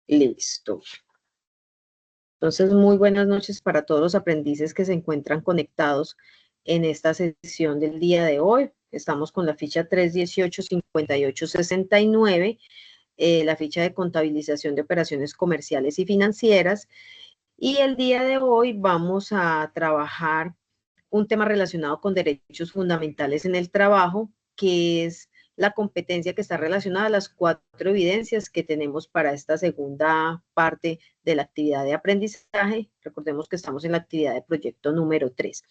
Listo. Entonces, muy buenas noches para todos los aprendices que se encuentran conectados en esta sesión del día de hoy. Estamos con la ficha 318-5869, la ficha de contabilización de operaciones comerciales y financieras. Y el día de hoy vamos a trabajar un tema relacionado con derechos fundamentales en el trabajo, que es la competencia que está relacionada a las 4 evidencias que tenemos para esta segunda parte de la actividad de aprendizaje. Recordemos que estamos en la actividad de proyecto número 3.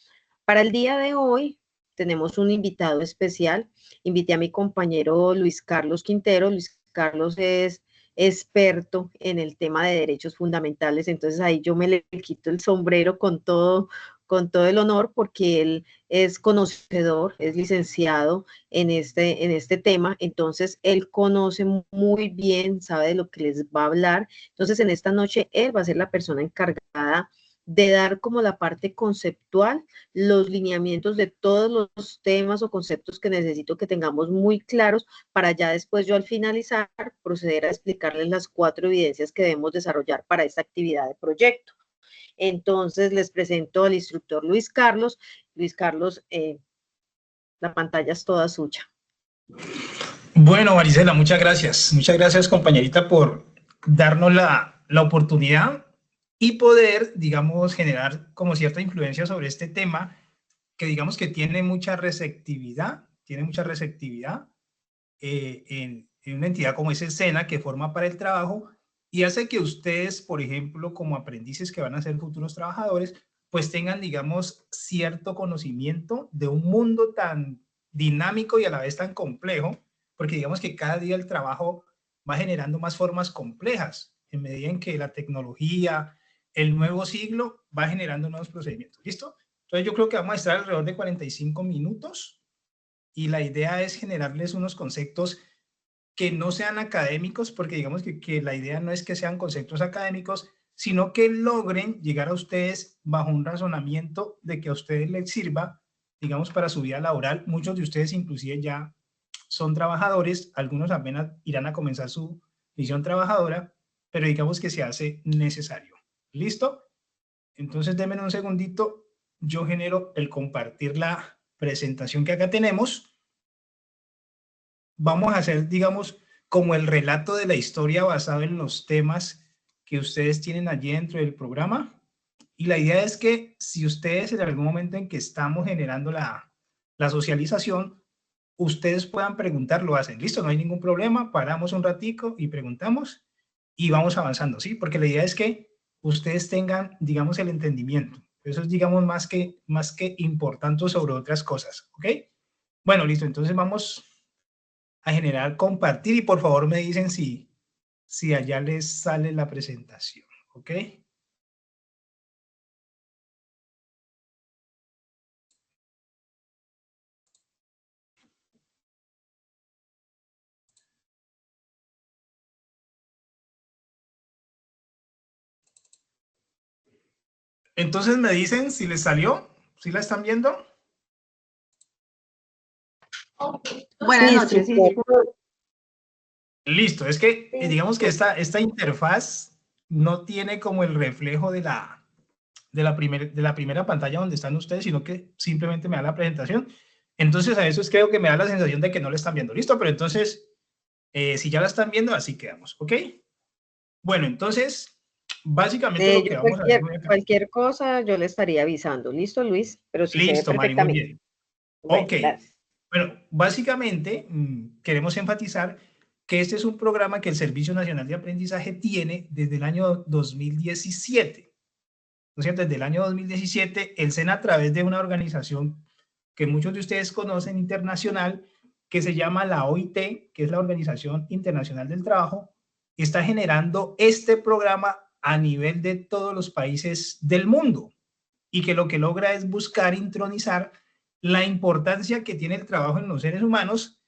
Para el día de hoy tenemos un invitado especial. Invité a mi compañero Luis Carlos Quintero. Luis Carlos es experto en el tema de derechos fundamentales, entonces ahí yo me le quito el sombrero con todo el honor, porque él es conocedor, es licenciado en este tema, entonces él conoce muy bien, sabe de lo que les va a hablar. Entonces en esta noche él va a ser la persona encargada de dar como la parte conceptual, los lineamientos de todos los temas o conceptos que necesito que tengamos muy claros, para ya después yo al finalizar proceder a explicarles las 4 evidencias que debemos desarrollar para esta actividad de proyecto. Entonces les presento al instructor Luis Carlos. Luis Carlos, la pantalla es toda suya. Bueno, Marisela, muchas gracias. Muchas gracias, compañerita, por darnos la oportunidad y poder, digamos, generar como cierta influencia sobre este tema que digamos que tiene mucha receptividad en una entidad como es el SENA, que forma para el trabajo y hace que ustedes, por ejemplo, como aprendices que van a ser futuros trabajadores, pues tengan, digamos, cierto conocimiento de un mundo tan dinámico y a la vez tan complejo, porque digamos que cada día el trabajo va generando más formas complejas en medida en que la tecnología, el nuevo siglo va generando nuevos procedimientos. ¿Listo? Entonces yo creo que vamos a estar alrededor de 45 minutos y la idea es generarles unos conceptos que no sean académicos, porque digamos que la idea no es que sean conceptos académicos, sino que logren llegar a ustedes bajo un razonamiento de que a ustedes les sirva, digamos, para su vida laboral. Muchos de ustedes inclusive ya son trabajadores, algunos apenas irán a comenzar su misión trabajadora, pero digamos que se hace necesario. ¿Listo? Entonces, denme un segundito, yo genero el compartir la presentación que acá tenemos. Vamos a hacer, digamos, como el relato de la historia basado en los temas que ustedes tienen allí dentro del programa. Y la idea es que si ustedes en algún momento en que estamos generando la socialización, ustedes puedan preguntar, lo hacen. Listo, no hay ningún problema, paramos un ratico y preguntamos y vamos avanzando, ¿sí? Porque la idea es que ustedes tengan, digamos, el entendimiento. Eso es, digamos, más que importante sobre otras cosas, ¿ok? Bueno, listo, entonces vamos a generar compartir y por favor me dicen si allá les sale la presentación, ¿ok? Entonces me dicen si les salió, si la están viendo. Buenas noches, sí, sí. Listo, es que digamos que esta interfaz no tiene como el reflejo de la primera pantalla donde están ustedes, sino que simplemente me da la presentación. Entonces a eso es creo que me da la sensación de que no la están viendo. Listo, pero entonces, si ya la están viendo, así quedamos, ¿ok? Bueno, entonces, básicamente lo que vamos a hacer... Cualquier cosa yo le estaría avisando. ¿Listo, Luis? Pero sí se ve Listo, Mari, muy perfectamente. bien. Bueno, Ok. gracias. Bueno, básicamente queremos enfatizar que este es un programa que el Servicio Nacional de Aprendizaje tiene desde el año 2017. ¿No es cierto? Desde el año 2017, el SENA, a través de una organización que muchos de ustedes conocen, internacional, que se llama la OIT, que es la Organización Internacional del Trabajo, está generando este programa a nivel de todos los países del mundo y que lo que logra es buscar intronizar la importancia que tiene el trabajo en los seres humanos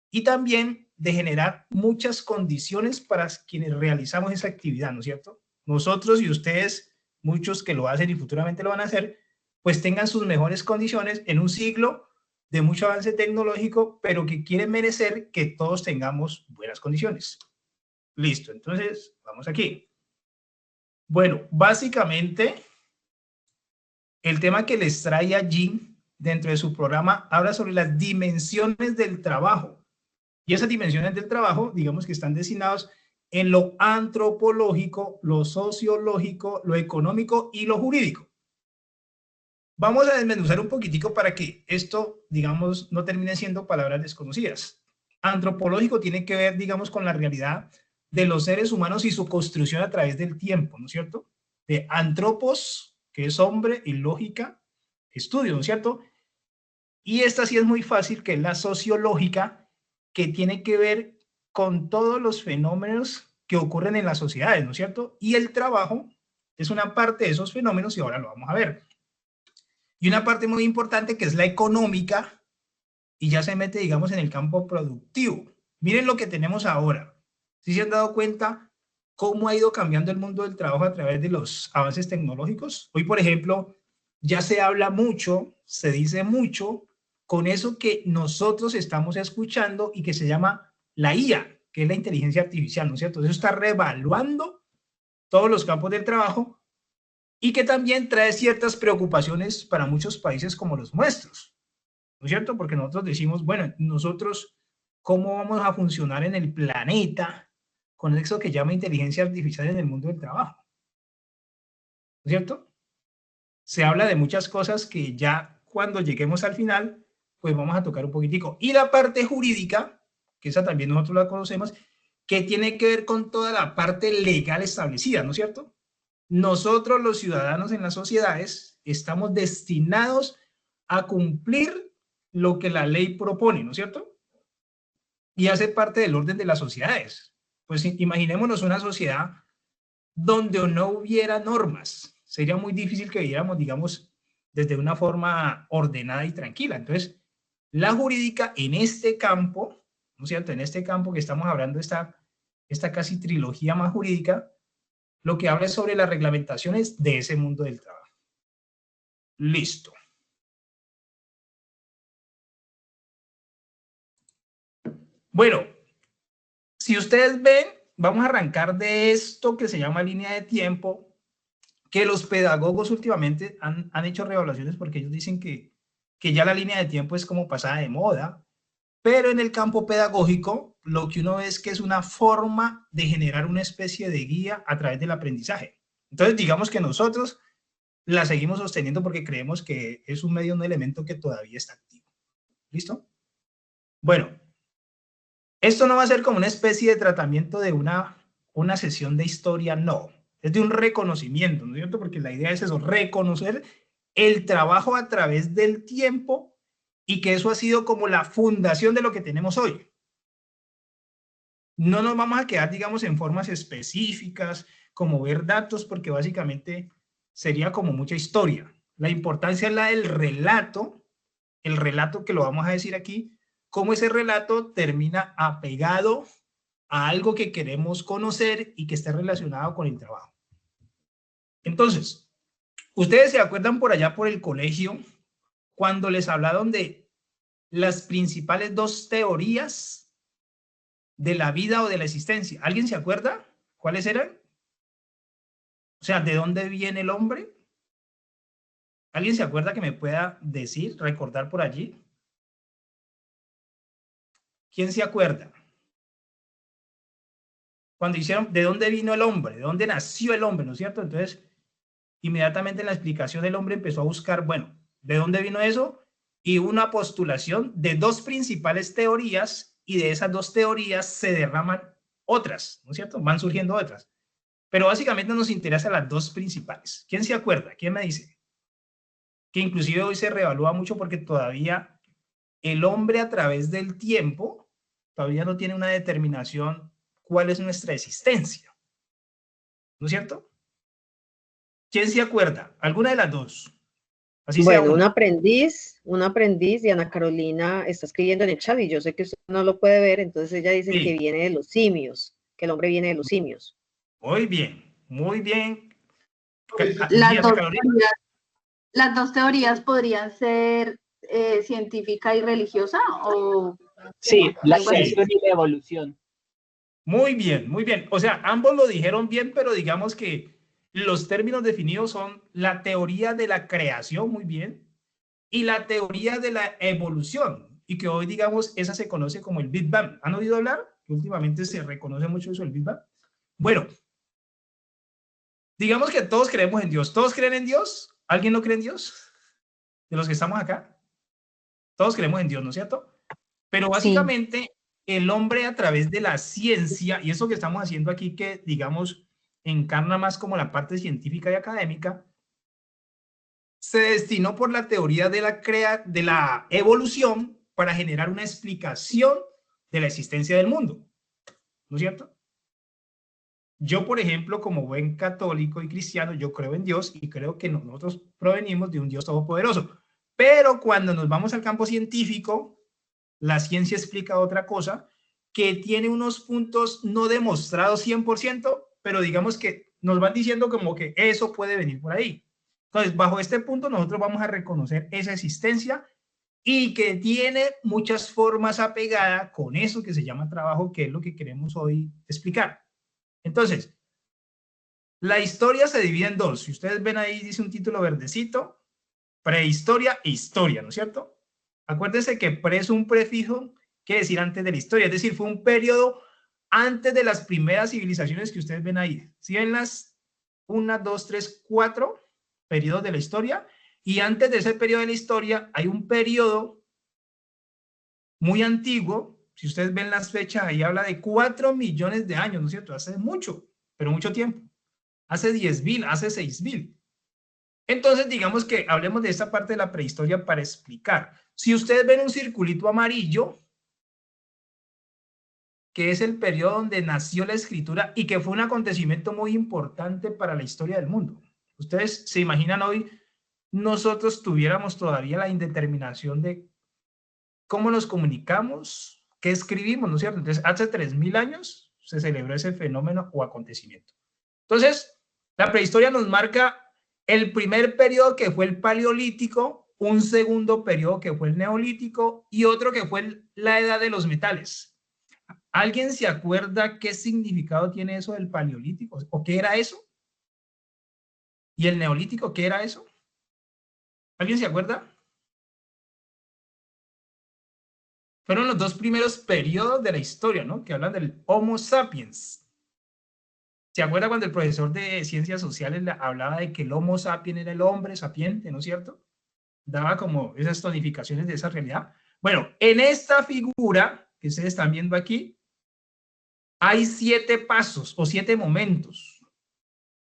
y también de generar muchas condiciones para quienes realizamos esa actividad, ¿no es cierto? Nosotros y ustedes, muchos que lo hacen y futuramente lo van a hacer, pues tengan sus mejores condiciones en un siglo de mucho avance tecnológico, pero que quieren merecer que todos tengamos buenas condiciones. Listo, entonces vamos aquí. Bueno, básicamente el tema que les trae allí dentro de su programa habla sobre las dimensiones del trabajo. Y esas dimensiones del trabajo, digamos que están designadas en lo antropológico, lo sociológico, lo económico y lo jurídico. Vamos a desmenuzar un poquitico para que esto, digamos, no termine siendo palabras desconocidas. Antropológico tiene que ver, digamos, con la realidad de los seres humanos y su construcción a través del tiempo, ¿no es cierto? De antropos, que es hombre, y lógica, estudio, ¿no es cierto? Y esta sí es muy fácil, que es la sociológica, que tiene que ver con todos los fenómenos que ocurren en las sociedades, ¿no es cierto? Y el trabajo es una parte de esos fenómenos y ahora lo vamos a ver. Y una parte muy importante que es la económica y ya se mete, digamos, en el campo productivo. Miren lo que tenemos ahora. ¿Sí se han dado cuenta cómo ha ido cambiando el mundo del trabajo a través de los avances tecnológicos? Hoy, por ejemplo, ya se habla mucho, se dice mucho con eso que nosotros estamos escuchando y que se llama la IA, que es la inteligencia artificial, ¿no es cierto? Eso está revaluando todos los campos del trabajo y que también trae ciertas preocupaciones para muchos países como los nuestros, ¿no es cierto? Porque nosotros decimos, bueno, nosotros, ¿cómo vamos a funcionar en el planeta con eso que llama inteligencia artificial en el mundo del trabajo? ¿No es cierto? Se habla de muchas cosas que ya cuando lleguemos al final, pues vamos a tocar un poquitico. Y la parte jurídica, que esa también nosotros la conocemos, que tiene que ver con toda la parte legal establecida, ¿no es cierto? Nosotros los ciudadanos en las sociedades estamos destinados a cumplir lo que la ley propone, ¿no es cierto? Y hace parte del orden de las sociedades. Pues imaginémonos una sociedad donde no hubiera normas. Sería muy difícil que viviéramos, digamos, desde una forma ordenada y tranquila. Entonces, la jurídica en este campo, ¿no es cierto? En este campo que estamos hablando, esta casi trilogía más jurídica, lo que habla es sobre las reglamentaciones de ese mundo del trabajo. Listo. Bueno, si ustedes ven, vamos a arrancar de esto que se llama línea de tiempo, que los pedagogos últimamente han hecho reevaluaciones porque ellos dicen que ya la línea de tiempo es como pasada de moda, pero en el campo pedagógico lo que uno ve es que es una forma de generar una especie de guía a través del aprendizaje. Entonces, digamos que nosotros la seguimos sosteniendo porque creemos que es un medio, un elemento que todavía está activo. ¿Listo? Bueno, esto no va a ser como una especie de tratamiento de una sesión de historia, no. Es de un reconocimiento, ¿no es cierto? Porque la idea es eso, reconocer el trabajo a través del tiempo y que eso ha sido como la fundación de lo que tenemos hoy. No nos vamos a quedar, digamos, en formas específicas, como ver datos, porque básicamente sería como mucha historia. La importancia es la del relato, el relato que lo vamos a decir aquí, cómo ese relato termina apegado a algo que queremos conocer y que esté relacionado con el trabajo. Entonces, ustedes se acuerdan por allá por el colegio, cuando les hablaron de las principales dos teorías de la vida o de la existencia. ¿Alguien se acuerda cuáles eran? O sea, ¿de dónde viene el hombre? ¿Alguien se acuerda que me pueda decir, recordar por allí? ¿Quién se acuerda? Cuando hicieron, ¿de dónde vino el hombre? ¿De dónde nació el hombre? ¿No es cierto? Entonces, inmediatamente en la explicación el hombre empezó a buscar, bueno, ¿de dónde vino eso? Y una postulación de dos principales teorías y de esas dos teorías se derraman otras, ¿no es cierto? Van surgiendo otras. Pero básicamente nos interesan las dos principales. ¿Quién se acuerda? ¿Quién me dice? Que inclusive hoy se reevalúa mucho porque todavía el hombre a través del tiempo todavía no tiene una determinación cuál es nuestra existencia. ¿No es cierto? ¿Quién se acuerda? ¿Alguna de las dos? Así sea Bueno, una. un aprendiz, Diana Carolina, está escribiendo en el chat y yo sé que usted no lo puede ver, entonces ella dice que Sí. viene de los simios, que el hombre viene de los simios. Muy bien, muy bien. Las Diana dos Carolina. teorías, las dos teorías podrían ser científica y religiosa o Sí, la algo así. creación y la evolución. Muy bien, muy bien. O sea, ambos lo dijeron bien, pero digamos que los términos definidos son la teoría de la creación, muy bien, y la teoría de la evolución, y que hoy, digamos, esa se conoce como el Big Bang. ¿Han oído hablar? Que últimamente se reconoce mucho eso, el Big Bang. Bueno, digamos que todos creemos en Dios. ¿Todos creen en Dios? ¿Alguien no cree en Dios? De los que estamos acá. Todos creemos en Dios, ¿no es cierto? Pero Sí. básicamente el hombre a través de la ciencia, y eso que estamos haciendo aquí que, digamos, encarna más como la parte científica y académica, se destinó por la teoría de de la evolución para generar una explicación de la existencia del mundo, ¿no es cierto? Yo, por ejemplo, como buen católico y cristiano, yo creo en Dios y creo que nosotros provenimos de un Dios todopoderoso. Pero cuando nos vamos al campo científico, la ciencia explica otra cosa que tiene unos puntos no demostrados 100%, pero digamos que nos van diciendo como que eso puede venir por ahí. Entonces, bajo este punto, nosotros vamos a reconocer esa existencia y que tiene muchas formas apegadas con eso que se llama trabajo, que es lo que queremos hoy explicar. Entonces, la historia se divide en dos. Si ustedes ven ahí, dice un título verdecito, prehistoria e historia, ¿no es cierto? Acuérdense que pre es un prefijo, quiere decir antes de la historia, es decir, fue un periodo antes de las primeras civilizaciones que ustedes ven ahí. Si ven las 1, 2, 3, 4 periodos de la historia, y antes de ese periodo de la historia hay un periodo muy antiguo, si ustedes ven las fechas, ahí habla de 4 millones de años, ¿no es cierto? Hace mucho, pero mucho tiempo. Hace 10.000, hace 6.000. Entonces, digamos que hablemos de esta parte de la prehistoria para explicar. Si ustedes ven un circulito amarillo, que es el periodo donde nació la escritura y que fue un acontecimiento muy importante para la historia del mundo. Ustedes se imaginan hoy nosotros tuviéramos todavía la indeterminación de cómo nos comunicamos, qué escribimos, ¿no es cierto? Entonces, hace 3.000 años se celebró ese fenómeno o acontecimiento. Entonces, la prehistoria nos marca el primer periodo que fue el paleolítico, un segundo periodo que fue el neolítico y otro que fue la edad de los metales. ¿Alguien se acuerda qué significado tiene eso del paleolítico? ¿O qué era eso? ¿Y el neolítico qué era eso? ¿Alguien se acuerda? Fueron los dos primeros periodos de la historia, ¿no? Que hablan del Homo sapiens. ¿Se acuerda cuando el profesor de ciencias sociales hablaba de que el Homo sapiens era el hombre sapiente, ¿no es cierto? Daba como esas tonificaciones de esa realidad. Bueno, en esta figura que ustedes están viendo aquí, hay 7 pasos o 7 momentos.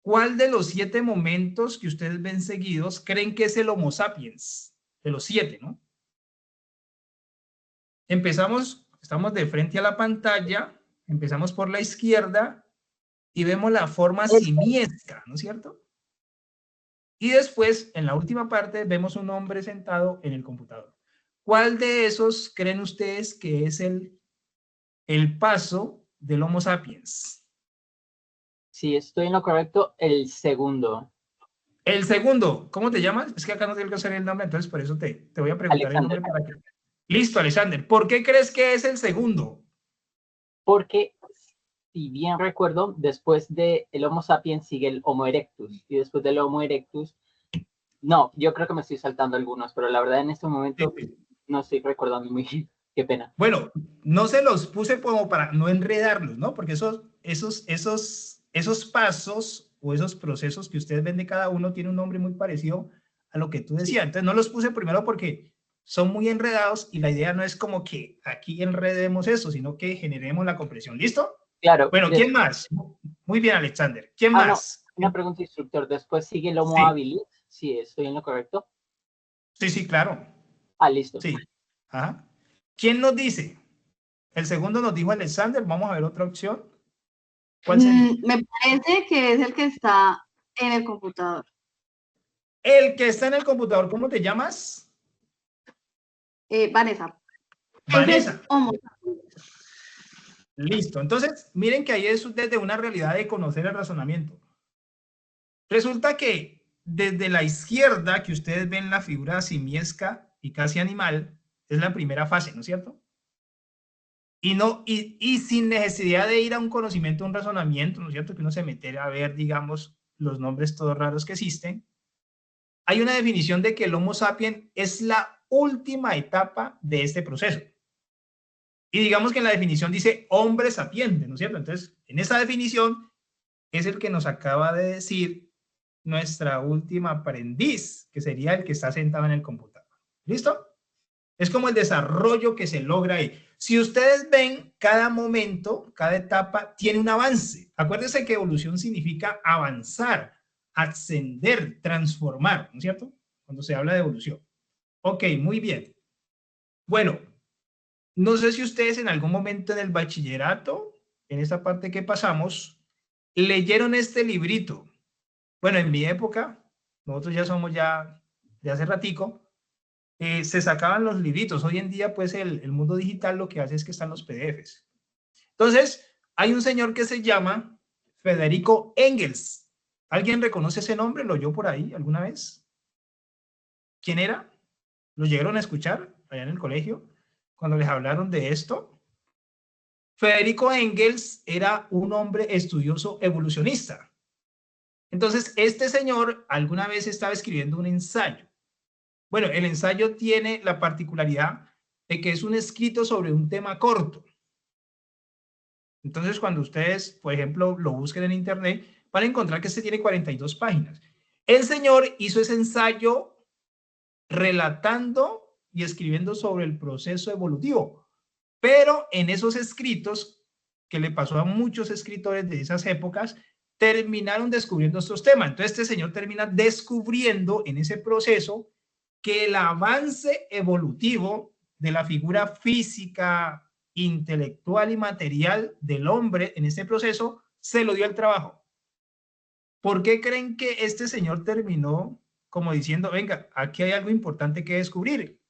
¿Cuál de los 7 momentos que ustedes ven seguidos creen que es el Homo sapiens? De los 7, ¿no? Empezamos, estamos de frente a la pantalla, empezamos por la izquierda y vemos la forma El- simiesca, ¿no es cierto? Y después, en la última parte, vemos un hombre sentado en el computador. ¿Cuál de esos creen ustedes que es el paso del Homo sapiens? Si estoy en lo correcto, el segundo. El segundo, ¿cómo te llamas? Es que acá no te alcanzar el nombre, entonces por eso te voy a preguntar el Alexander. nombre para que... Listo, Alexander. ¿Por qué crees que es el segundo? Porque, si bien recuerdo, después de el Homo sapiens sigue el Homo erectus. Y después del Homo erectus, no, yo creo que me estoy saltando algunos, pero la verdad en este momento no estoy recordando muy bien. Qué pena. Bueno, no se los puse como para no enredarlos, ¿no? Porque esos pasos o esos procesos que ustedes ven de cada uno tienen un nombre muy parecido a lo que tú decías. Entonces no los puse primero porque son muy enredados y la idea no es como que aquí enredemos eso, sino que generemos la comprensión. ¿Listo? Claro. Bueno, ¿quién más? Muy bien, Alexander. ¿Quién No, más? una pregunta, instructor. Después sigue el Homo Sí, habilis. Sí, estoy en lo correcto. sí, claro. Ah, listo. Sí. Ajá. ¿Quién nos dice? El segundo nos dijo Alexander. Vamos a ver otra opción. ¿Cuál sería? Me parece que es el que está en el computador. El que está en el computador, ¿cómo te llamas? Vanessa. Vanessa. Es el Homo. Listo. Entonces, miren que ahí es desde una realidad de conocer el razonamiento. Resulta que desde la izquierda, que ustedes ven la figura simiesca y casi animal, es la primera fase, ¿no es cierto? y sin necesidad de ir a un conocimiento, un razonamiento, ¿no es cierto? Que uno se mete a ver, digamos, los nombres todos raros que existen. Hay una definición de que el Homo sapiens es la última etapa de este proceso. Y digamos que en la definición dice hombre sapiente, ¿no es cierto? Entonces, en esa definición es el que nos acaba de decir nuestra última aprendiz, que sería el que está sentado en el computador. ¿Listo? Es como el desarrollo que se logra ahí. Si ustedes ven, cada momento, cada etapa tiene un avance. Acuérdense que evolución significa avanzar, ascender, transformar, ¿no es cierto? Cuando se habla de evolución. Ok, muy bien. Bueno, no sé si ustedes en algún momento en el bachillerato, en esta parte que pasamos, leyeron este librito. Bueno, en mi época, nosotros ya somos ya de hace ratico, se sacaban los libritos. Hoy en día, pues el mundo digital lo que hace es que están los PDFs. Entonces, hay un señor que se llama Federico Engels. ¿Alguien reconoce ese nombre? ¿Lo oyó por ahí alguna vez? ¿Quién era? ¿Lo llegaron a escuchar allá en el colegio cuando les hablaron de esto? Federico Engels era un hombre estudioso evolucionista. Entonces, este señor alguna vez estaba escribiendo un ensayo. Bueno, el ensayo tiene la particularidad de que es un escrito sobre un tema corto. Entonces, cuando ustedes, por ejemplo, lo busquen en internet, van a encontrar que este tiene 42 páginas. El señor hizo ese ensayo relatando y escribiendo sobre el proceso evolutivo. Pero en esos escritos, que le pasó a muchos escritores de esas épocas, terminaron descubriendo estos temas. Entonces, este señor termina descubriendo en ese proceso que el avance evolutivo de la figura física, intelectual y material del hombre en este proceso se lo dio al trabajo. ¿Por qué creen que este señor terminó como diciendo, venga, aquí hay algo importante que descubrir?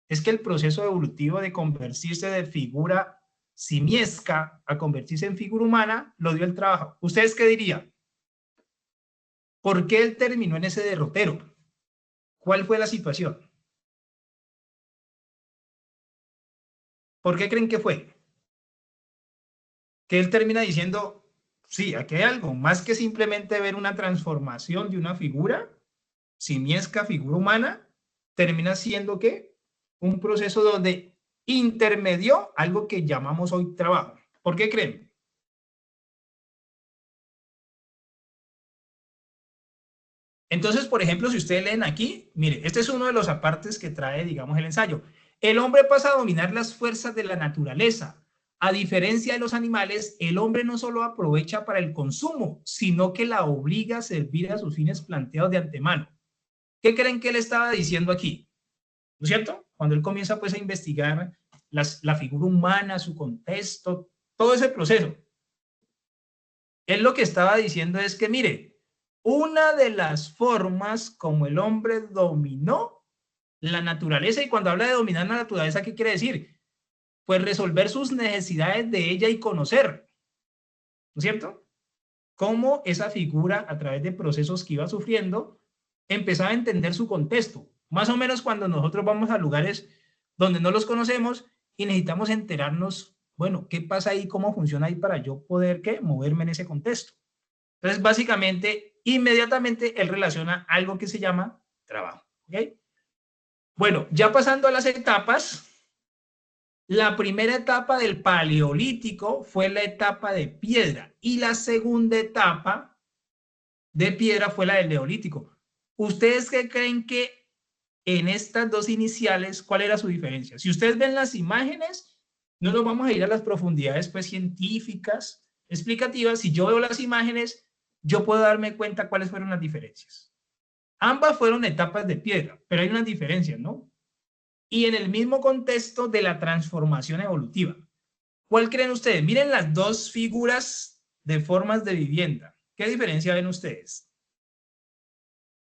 Es que el proceso evolutivo de convertirse de figura simiesca a convertirse en figura humana lo dio el trabajo. ¿Ustedes qué dirían? ¿Por qué él terminó en ese derrotero? ¿Cuál fue la situación? ¿Por qué creen que fue? Que él termina diciendo, sí, aquí hay algo, más que simplemente ver una transformación de una figura simiesca, figura humana, termina siendo ¿qué? Un proceso donde intermedió algo que llamamos hoy trabajo. ¿Por qué creen? Entonces, por ejemplo, si ustedes leen aquí, mire, este es uno de los apartes que trae, digamos, el ensayo. El hombre pasa a dominar las fuerzas de la naturaleza. A diferencia de los animales, el hombre no solo aprovecha para el consumo, sino que la obliga a servir a sus fines planteados de antemano. ¿Qué creen que él estaba diciendo aquí? ¿No es cierto? Cuando él comienza pues a investigar la figura humana, su contexto, todo ese proceso. Él lo que estaba diciendo es que, mire, una de las formas como el hombre dominó la naturaleza, y cuando habla de dominar la naturaleza, ¿qué quiere decir? Pues resolver sus necesidades de ella y conocer, ¿no es cierto? Cómo esa figura, a través de procesos que iba sufriendo, empezaba a entender su contexto. Más o menos cuando nosotros vamos a lugares donde no los conocemos y necesitamos enterarnos, bueno, ¿qué pasa ahí? ¿Cómo funciona ahí para yo poder, qué, moverme en ese contexto? Entonces, básicamente, inmediatamente él relaciona algo que se llama trabajo. ¿Ok? Bueno, ya pasando a las etapas, la primera etapa del Paleolítico fue la etapa de piedra y la segunda etapa de piedra fue la del Neolítico. ¿Ustedes qué creen que en estas dos iniciales, cuál era su diferencia? Si ustedes ven las imágenes, no nos vamos a ir a las profundidades pues científicas, explicativas. Si yo veo las imágenes, yo puedo darme cuenta cuáles fueron las diferencias. Ambas fueron etapas de piedra, pero hay unas diferencias, ¿no? Y en el mismo contexto de la transformación evolutiva. ¿Cuál creen ustedes? Miren las dos figuras de formas de vivienda. ¿Qué diferencia ven ustedes?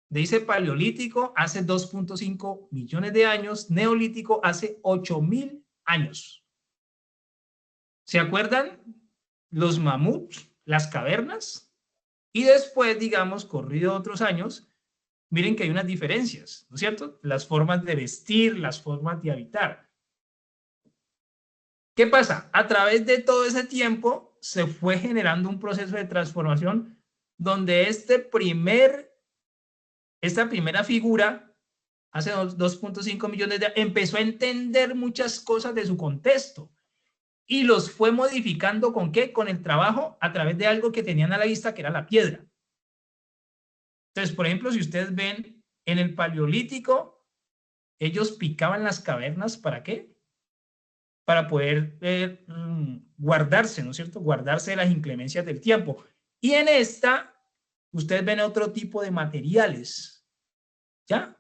Dice Paleolítico hace 2.5 millones de años, Neolítico hace 8.000 años. ¿Se acuerdan? Los mamuts, las cavernas, y después, digamos, corrido otros años, miren que hay unas diferencias, ¿no es cierto? Las formas de vestir, las formas de habitar. ¿Qué pasa? A través de todo ese tiempo se fue generando un proceso de transformación donde esta primera figura, hace 2.5 millones de años, empezó a entender muchas cosas de su contexto y los fue modificando ¿con qué? Con el trabajo a través de algo que tenían a la vista, que era la piedra. Entonces, por ejemplo, si ustedes ven en el Paleolítico, ellos picaban las cavernas, ¿para qué? Para poder guardarse, ¿no es cierto? Guardarse de las inclemencias del tiempo. Y en esta, ustedes ven otro tipo de materiales, ¿ya?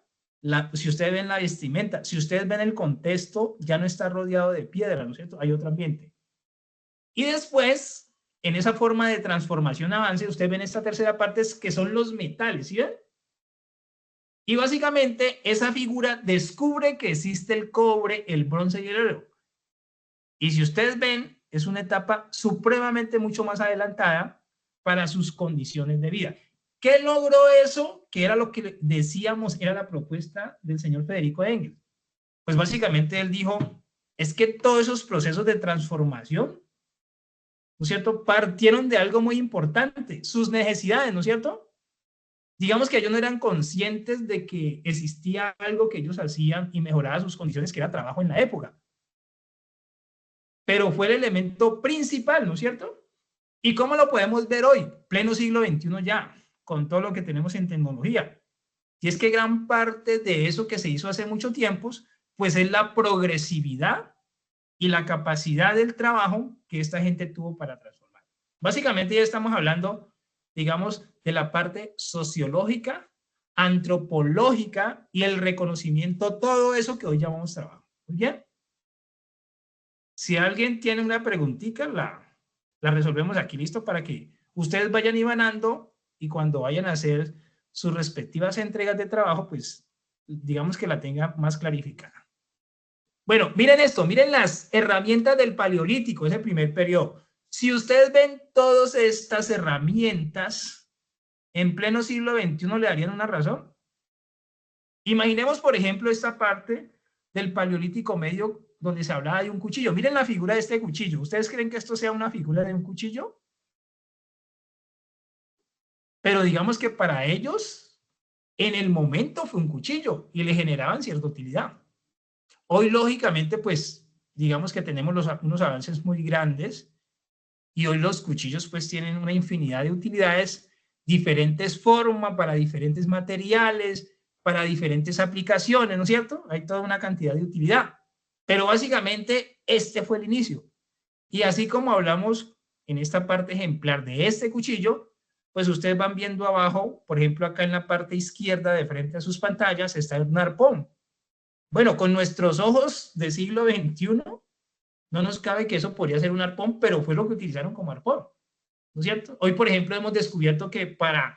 Si ustedes ven la vestimenta, si ustedes ven el contexto, ya no está rodeado de piedra, ¿no es cierto? Hay otro ambiente. Y después, en esa forma de transformación, avance, ustedes ven esta tercera parte, que son los metales, ¿sí ven? Y básicamente, esa figura descubre que existe el cobre, el bronce y el oro. Y si ustedes ven, es una etapa supremamente mucho más adelantada para sus condiciones de vida. ¿Qué logró eso? Que era lo que decíamos, era la propuesta del señor Federico Engels. Pues básicamente él dijo, es que todos esos procesos de transformación, ¿no es cierto?, partieron de algo muy importante, sus necesidades, ¿no es cierto? Digamos que ellos no eran conscientes de que existía algo que ellos hacían y mejoraba sus condiciones, que era trabajo en la época. Pero fue el elemento principal, ¿no es cierto? ¿Y cómo lo podemos ver hoy? Pleno siglo XXI ya, con todo lo que tenemos en tecnología. Y es que gran parte de eso que se hizo hace mucho tiempo, pues es la progresividad y la capacidad del trabajo que esta gente tuvo para transformar. Básicamente ya estamos hablando, digamos, de la parte sociológica, antropológica y el reconocimiento, todo eso que hoy llamamos trabajo. ¿Muy bien? Si alguien tiene una preguntita, la resolvemos aquí, listo, para que ustedes vayan ibanando y cuando vayan a hacer sus respectivas entregas de trabajo, pues digamos que la tenga más clarificada. Bueno, miren esto, miren las herramientas del Paleolítico, ese primer periodo. Si ustedes ven todas estas herramientas, en pleno siglo XXI le darían una razón. Imaginemos, por ejemplo, esta parte del Paleolítico medio donde se hablaba de un cuchillo. Miren la figura de este cuchillo. ¿Ustedes creen que esto sea una figura de un cuchillo? Pero digamos que para ellos, en el momento fue un cuchillo y le generaban cierta utilidad. Hoy, lógicamente, pues, digamos que tenemos unos avances muy grandes y hoy los cuchillos, pues, tienen una infinidad de utilidades, diferentes formas, para diferentes materiales, para diferentes aplicaciones, ¿no es cierto? Hay toda una cantidad de utilidad. Pero básicamente este fue el inicio. Y así como hablamos en esta parte ejemplar de este cuchillo, pues ustedes van viendo abajo, por ejemplo, acá en la parte izquierda de frente a sus pantallas está un arpón. Bueno, con nuestros ojos de siglo XXI, no nos cabe que eso podría ser un arpón, pero fue lo que utilizaron como arpón, ¿no es cierto? Hoy, por ejemplo, hemos descubierto que para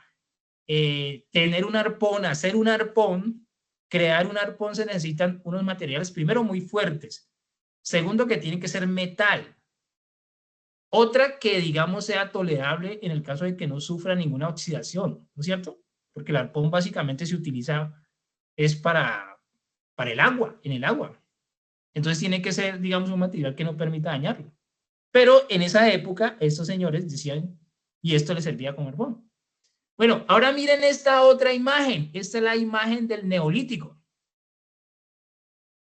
tener un arpón, hacer un arpón, crear un arpón, se necesitan unos materiales, primero, muy fuertes. Segundo, que tienen que ser metal. Otra que, digamos, sea tolerable en el caso de que no sufra ninguna oxidación, ¿no es cierto? Porque el arpón básicamente se utiliza, es para el agua, en el agua. Entonces tiene que ser, digamos, un material que no permita dañarlo. Pero en esa época, estos señores decían, y esto les servía como arpón. Bueno, ahora miren esta otra imagen. Esta es la imagen del Neolítico.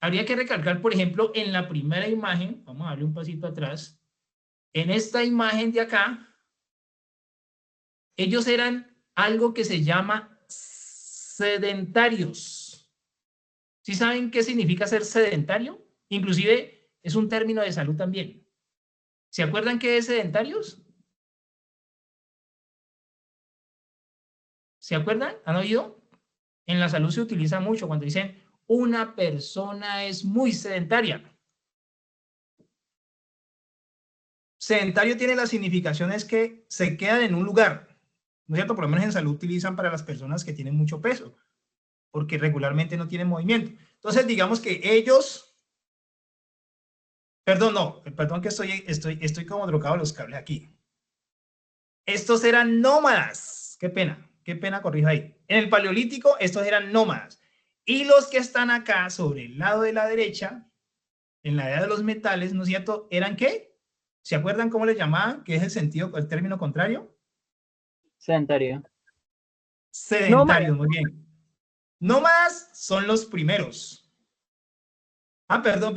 Habría que recalcar, por ejemplo, en la primera imagen, vamos a darle un pasito atrás, en esta imagen de acá, ellos eran algo que se llama sedentarios. ¿Sí saben qué significa ser sedentario? Inclusive es un término de salud también. ¿Se acuerdan qué es sedentarios? ¿Se acuerdan? ¿Han oído? En la salud se utiliza mucho cuando dicen una persona es muy sedentaria. Sedentario tiene las significaciones que se quedan en un lugar, ¿no es cierto? Por lo menos en salud utilizan para las personas que tienen mucho peso, porque regularmente no tienen movimiento. Entonces, digamos que ellos, perdón que estoy como drogado los cables aquí. Estos eran nómadas, qué pena, corrijo ahí. En el Paleolítico, estos eran nómadas. Y los que están acá, sobre el lado de la derecha, en la edad de los metales, ¿no es cierto? ¿Eran qué? ¿Se acuerdan cómo le llamaban? ¿Qué es el sentido, el término contrario? Sedentario. Sedentarios, muy bien. Nómadas son los primeros. Ah, perdón.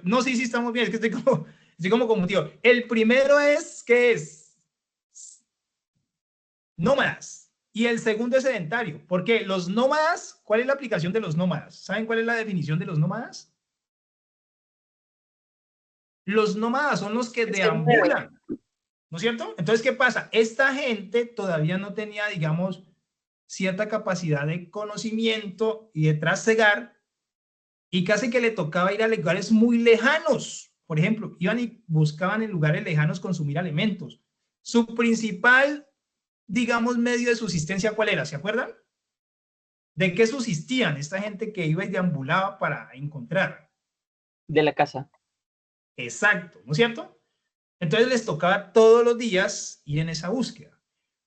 No, sí, estamos bien. Es que estoy como confundido. El primero es, ¿qué es? Nómadas. Y el segundo es sedentario. Porque los nómadas, ¿cuál es la aplicación de los nómadas? ¿Saben cuál es la definición de los nómadas? Los nómadas son los que deambulan, ¿no es cierto? Entonces, ¿qué pasa? Esta gente todavía no tenía, digamos, cierta capacidad de conocimiento y de trasegar, y casi que le tocaba ir a lugares muy lejanos. Por ejemplo, iban y buscaban en lugares lejanos consumir alimentos. Su principal, digamos, medio de subsistencia, ¿cuál era? ¿Se acuerdan? ¿De qué subsistían esta gente que iba y deambulaba para encontrar? De la casa. Exacto, ¿no es cierto? Entonces les tocaba todos los días ir en esa búsqueda.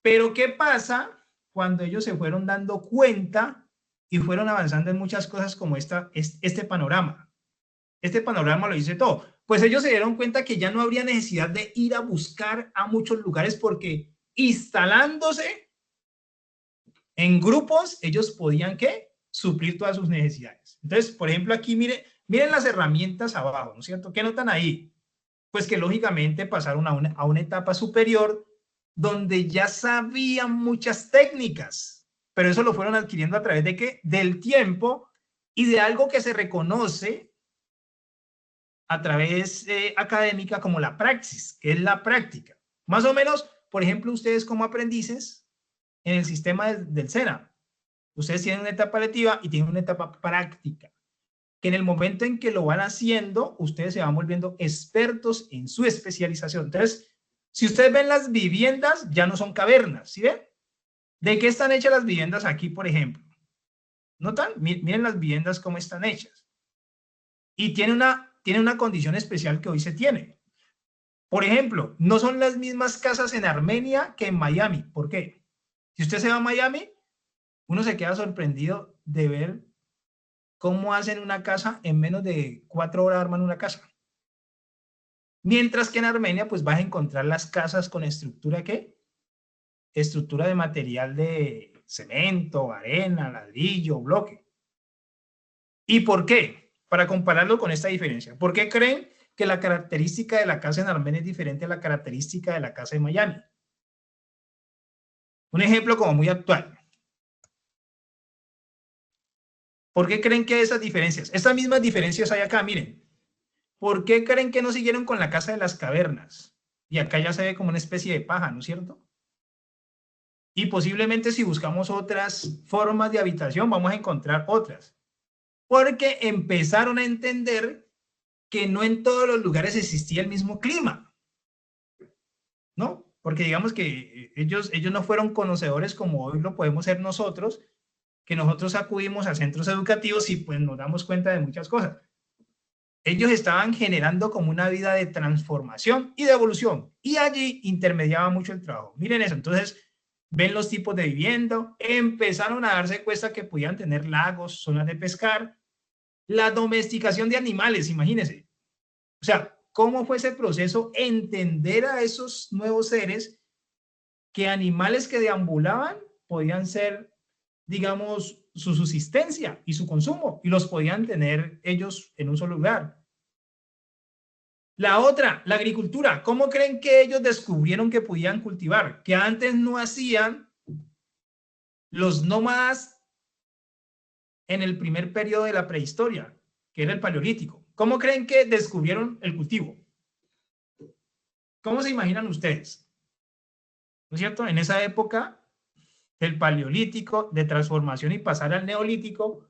Pero ¿qué pasa cuando ellos se fueron dando cuenta y fueron avanzando en muchas cosas como este panorama? Este panorama lo dice todo. Pues ellos se dieron cuenta que ya no habría necesidad de ir a buscar a muchos lugares porque instalándose en grupos, ellos podían, ¿qué? Suplir todas sus necesidades. Entonces, por ejemplo, aquí miren las herramientas abajo, ¿no es cierto? ¿Qué notan ahí? Pues que lógicamente pasaron a una etapa superior donde ya sabían muchas técnicas, pero eso lo fueron adquiriendo a través de ¿qué? Del tiempo y de algo que se reconoce a través académica como la praxis, que es la práctica. Más o menos, por ejemplo, ustedes como aprendices en el sistema del SENA, ustedes tienen una etapa lectiva y tienen una etapa práctica, que en el momento en que lo van haciendo, ustedes se van volviendo expertos en su especialización. Entonces, si ustedes ven las viviendas, ya no son cavernas, ¿sí ven? ¿De qué están hechas las viviendas aquí, por ejemplo? ¿Notan? Miren las viviendas cómo están hechas. Y tiene una condición especial que hoy se tiene. Por ejemplo, no son las mismas casas en Armenia que en Miami. ¿Por qué? Si usted se va a Miami, uno se queda sorprendido de ver cómo hacen una casa en menos de 4 horas arman una casa. Mientras que en Armenia, pues vas a encontrar las casas con estructura, ¿qué? Estructura de material de cemento, arena, ladrillo, bloque. ¿Y por qué? Para compararlo con esta diferencia. ¿Por qué creen que la característica de la casa en Armenia es diferente a la característica de la casa en Miami? Un ejemplo como muy actual. ¿Por qué creen que hay esas diferencias? Estas mismas diferencias hay acá, miren. ¿Por qué creen que no siguieron con la casa de las cavernas? Y acá ya se ve como una especie de paja, ¿no es cierto? Y posiblemente si buscamos otras formas de habitación, vamos a encontrar otras. Porque empezaron a entender que no en todos los lugares existía el mismo clima, ¿no? Porque digamos que ellos no fueron conocedores como hoy lo podemos ser nosotros, que nosotros acudimos a centros educativos y pues nos damos cuenta de muchas cosas. Ellos estaban generando como una vida de transformación y de evolución, y allí intermediaba mucho el trabajo. Miren eso, entonces ven los tipos de vivienda, empezaron a darse cuenta que podían tener lagos, zonas de pescar, la domesticación de animales, imagínense. O sea, ¿cómo fue ese proceso? Entender a esos nuevos seres que animales que deambulaban podían ser, digamos, su subsistencia y su consumo, y los podían tener ellos en un solo lugar. La otra, la agricultura. ¿Cómo creen que ellos descubrieron que podían cultivar? Que antes no hacían los nómadas en el primer periodo de la prehistoria, que era el paleolítico. ¿Cómo creen que descubrieron el cultivo? ¿Cómo se imaginan ustedes? ¿No es cierto? En esa época del paleolítico, de transformación y pasar al neolítico,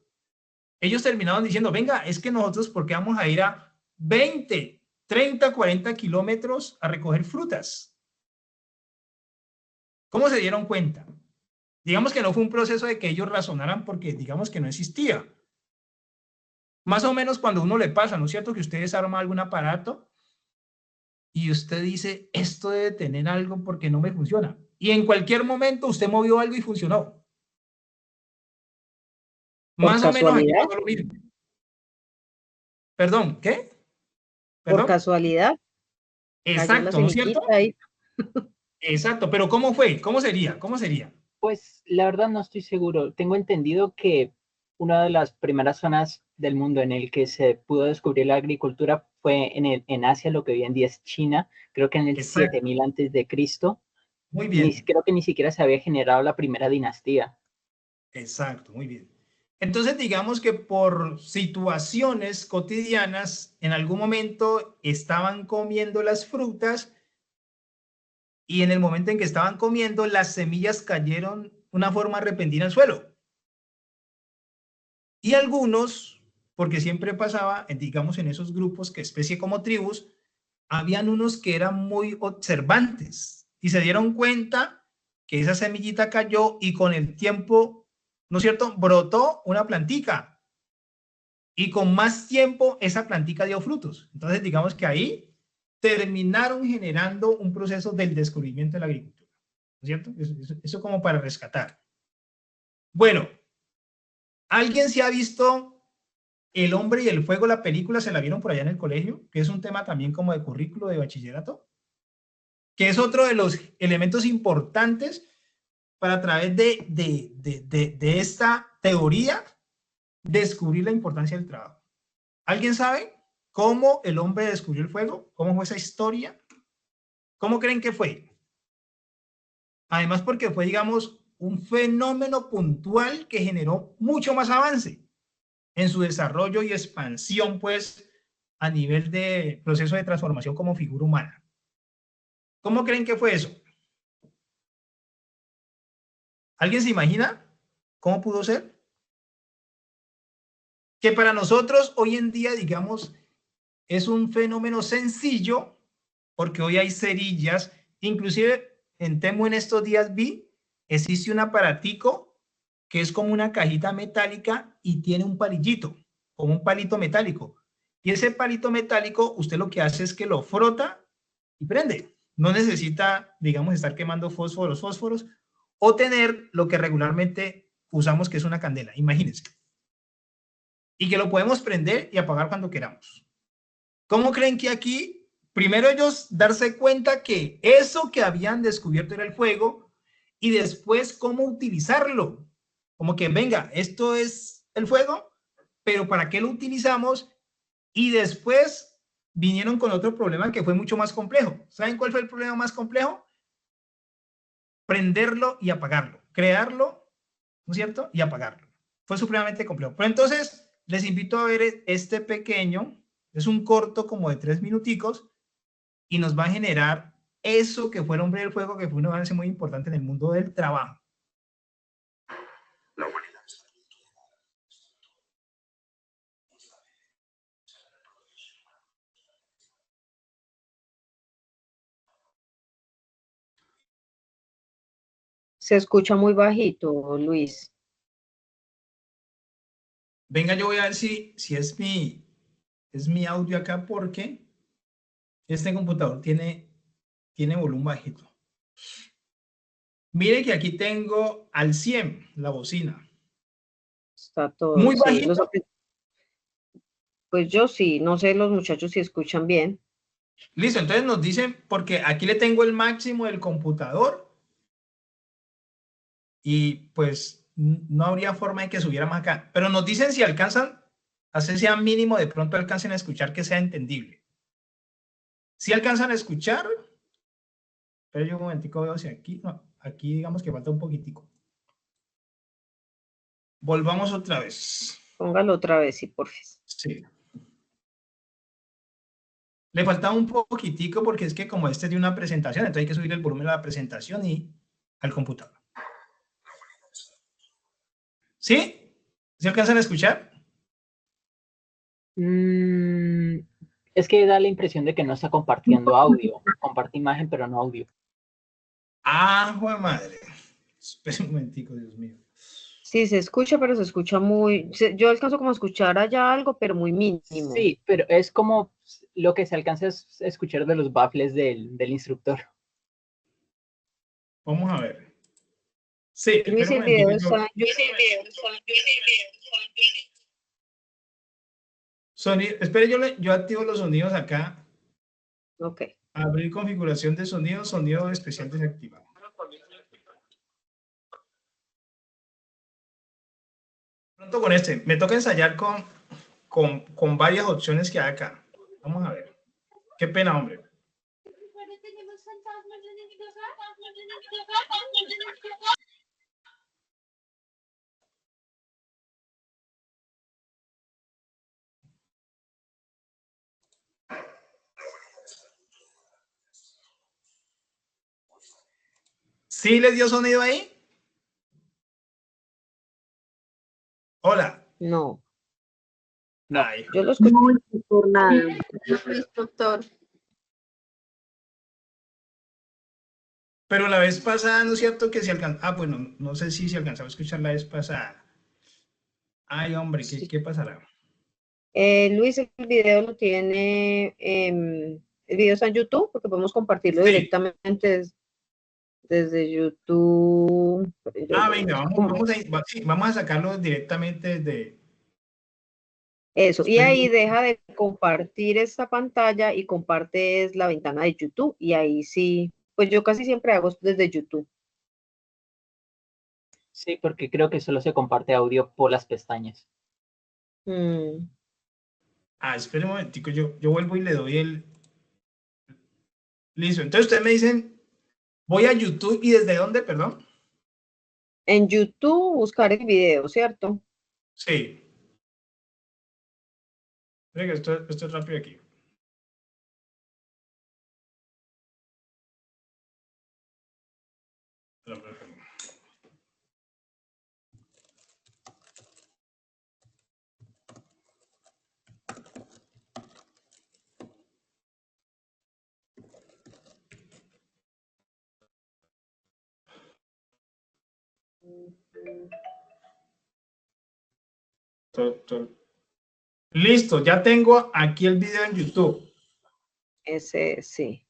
ellos terminaban diciendo, venga, es que nosotros, ¿por qué vamos a ir a 20, 30, 40 kilómetros a recoger frutas? ¿Cómo se dieron cuenta? Digamos que no fue un proceso de que ellos razonaran porque digamos que no existía. Más o menos cuando uno le pasa, ¿no es cierto? Que usted desarma algún aparato y usted dice, esto debe tener algo porque no me funciona. Y en cualquier momento usted movió algo y funcionó. Más o menos aquí pasó lo mismo. Perdón, ¿qué? Por ¿Perdón? casualidad, cayó la Exacto, ¿no es cierto? semillita ahí. Exacto, pero ¿cómo fue? ¿Cómo sería? ¿Cómo sería? Pues la verdad no estoy seguro. Tengo entendido que una de las primeras zonas del mundo en el que se pudo descubrir la agricultura fue en Asia, lo que hoy en día es China, creo que en el Exacto, 7000 antes de Cristo. muy bien. Creo que ni siquiera se había generado la primera dinastía. Exacto, muy bien. Entonces, digamos que por situaciones cotidianas, en algún momento estaban comiendo las frutas y en el momento en que estaban comiendo, las semillas cayeron de una forma repentina al suelo. Y algunos, porque siempre pasaba, digamos, en esos grupos, que especie como tribus, habían unos que eran muy observantes y se dieron cuenta que esa semillita cayó y con el tiempo, ¿no es cierto?, brotó una plantica y con más tiempo esa plantica dio frutos. Entonces, digamos que ahí terminaron generando un proceso del descubrimiento de la agricultura, ¿no es cierto? Eso como para rescatar. Bueno, ¿alguien se ha visto El hombre y el fuego, la película? ¿Se la vieron por allá en el colegio? Que es un tema también como de currículo de bachillerato, que es otro de los elementos importantes para a través de esta teoría descubrir la importancia del trabajo. ¿Alguien sabe cómo el hombre descubrió el fuego? ¿Cómo fue esa historia? ¿Cómo creen que fue? Además porque fue, digamos, un fenómeno puntual que generó mucho más avance en su desarrollo y expansión, pues, a nivel de proceso de transformación como figura humana. ¿Cómo creen que fue eso? ¿Alguien se imagina cómo pudo ser? Que para nosotros hoy en día, digamos, es un fenómeno sencillo, porque hoy hay cerillas, inclusive en Temu en estos días vi, existe un aparatico que es como una cajita metálica y tiene un palillito, como un palito metálico. Y ese palito metálico, usted lo que hace es que lo frota y prende. No necesita, digamos, estar quemando fósforos, o tener lo que regularmente usamos, que es una candela, imagínense. Y que lo podemos prender y apagar cuando queramos. ¿Cómo creen que aquí, primero ellos darse cuenta que eso que habían descubierto era el fuego y después cómo utilizarlo? Como que, venga, esto es el fuego, pero ¿para qué lo utilizamos? Y después vinieron con otro problema que fue mucho más complejo. ¿Saben cuál fue el problema más complejo? Prenderlo y apagarlo, crearlo, ¿no es cierto? Y apagarlo. Fue supremamente complejo. Pero entonces les invito a ver este pequeño, es un corto como de 3 minuticos y nos va a generar eso que fue el hombre del fuego, que fue un avance muy importante en el mundo del trabajo. Se escucha muy bajito, Luis. Venga, yo voy a ver si es mi audio acá, porque este computador tiene volumen bajito. Mire que aquí tengo al 100 la bocina. Está todo, Muy sí. bajito. Pues yo sí, no sé los muchachos si escuchan bien. Listo, entonces nos dicen, porque aquí le tengo el máximo del computador y pues no habría forma de que subiera más acá. Pero nos dicen si alcanzan, así sea mínimo, de pronto alcancen a escuchar, que sea entendible. Si alcanzan a escuchar, pero yo un momentico veo si aquí, no, aquí digamos que falta un poquitico. Volvamos otra vez. Póngalo otra vez, sí, porfis. Sí. Le faltaba un poquitico porque es que como este es de una presentación, entonces hay que subir el volumen a la presentación y al computador. ¿Sí? ¿Se alcanzan a escuchar? Es que da la impresión de que no está compartiendo audio. Comparte imagen, pero no audio. Ah, joder madre. Espera un momentico, Dios mío. Sí, se escucha, pero se escucha muy... Yo alcanzo como a escuchar allá algo, pero muy mínimo. Sí, pero es como lo que se alcanza a escuchar de los baffles del instructor. Vamos a ver. Sí, Luis, espera un el video momentico. está... Sonido, espere, yo activo los sonidos acá. Ok. Abrir configuración de sonido, sonido especial desactivado. Pronto con este, me toca ensayar con varias opciones que hay acá. Vamos a ver. Qué pena, hombre. ¿Sí les dio sonido ahí? Hola. No, No. Ay, yo lo escucho Muy por nada. instructor. pero la vez pasada, ¿no es cierto que se alcanzó? Ah, bueno, no sé si se alcanzaba a escuchar la vez pasada. Ay, hombre, ¿qué pasará? Luis, el video lo tiene, el video está en YouTube, porque podemos compartirlo Sí. directamente desde YouTube. Ah, venga, vamos a sacarlo directamente desde... Eso, y ahí deja de compartir esta pantalla y compartes la ventana de YouTube, y ahí sí, pues yo casi siempre hago desde YouTube. Sí, porque creo que solo se comparte audio por las pestañas. Ah, espere un momentico, yo vuelvo y le doy el... Listo, entonces ustedes me dicen, voy a YouTube y ¿desde dónde, perdón? En YouTube buscar el video, ¿cierto? Sí. Venga, esto es rápido aquí. Listo, ya tengo aquí el video en YouTube. Ese sí.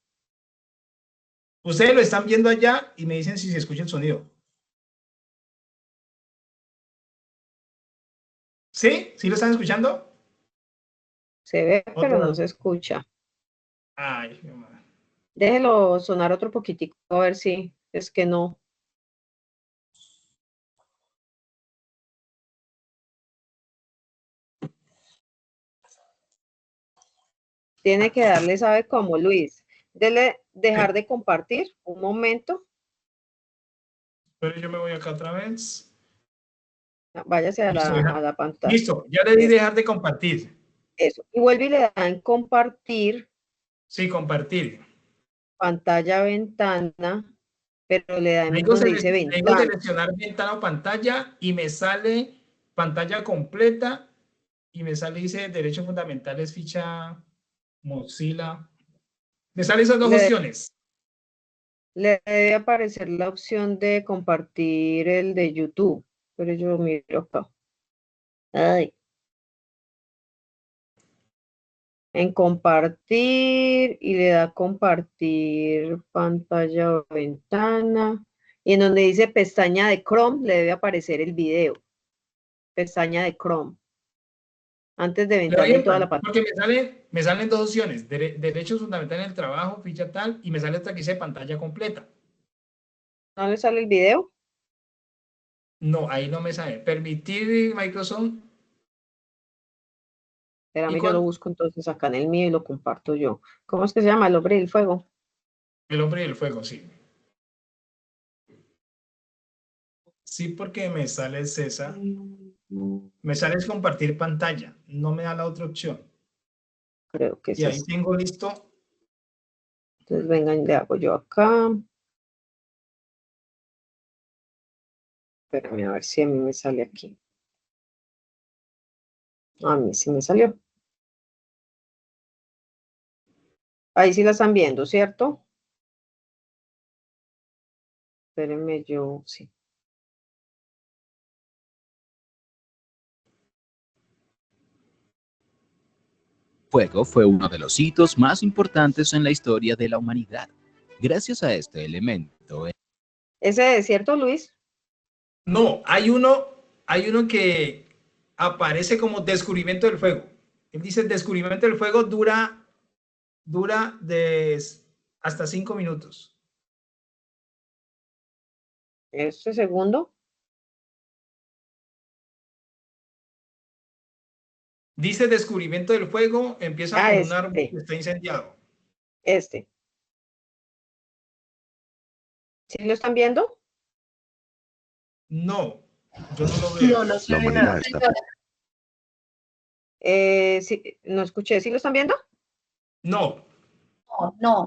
Ustedes lo están viendo allá y me dicen si se escucha el sonido. ¿Sí? ¿Sí lo están escuchando? Se ve, pero Otro. no se escucha. Ay, qué madre. Déjelo sonar otro poquitico, a ver si es que no. Tiene que darle, ¿sabe cómo, Luis? Dele dejar de compartir un momento. Pero yo me voy acá otra vez. Váyase a Listo, la pantalla. listo, ya le di dejar de compartir. Eso. Y vuelve y le da en compartir, Sí, compartir. pantalla, ventana, pero le da en Tengo, donde dice tengo ventana. seleccionar ventana o pantalla y me sale pantalla completa y me sale, dice derechos fundamentales, ficha Mozilla. Me salen esas dos opciones. Le debe aparecer la opción de compartir el de YouTube, pero yo miro acá. Ay. En compartir y le da compartir pantalla o ventana. Y en donde dice pestaña de Chrome le debe aparecer el video. Pestaña de Chrome. Antes de Le doy ventana en toda enter, la pantalla. porque me salen dos opciones, derechos fundamentales en el trabajo, ficha tal, y me sale otra que dice pantalla completa. ¿No le sale el video? No, ahí no me sale. Permitir Microsoft. ¿Y Espérame, yo lo cuál? busco entonces acá en el mío y lo comparto yo. ¿Cómo es que se llama? El hombre del fuego. El hombre del fuego, sí. Sí, porque me sale César. Me sale es compartir pantalla. No me da la otra opción. Creo que es Y ahí ese. tengo listo. Entonces, vengan, le hago yo acá. Espérame a ver si a mí me sale aquí. A mí sí me salió. Ahí sí la están viendo, ¿cierto? Espérenme yo, sí. Fuego fue uno de los hitos más importantes en la historia de la humanidad. Gracias a este elemento. ¿Ese es cierto, Luis? No, hay uno que aparece como descubrimiento del fuego. Él dice, el descubrimiento del fuego dura hasta 5 minutos. Este segundo. Dice descubrimiento del fuego, empieza con un árbol que está incendiado. Este. ¿Sí lo están viendo? No, yo no lo veo. No, no se La ve humanidad nada. está. Sí, no escuché. ¿Sí lo están viendo? No, No,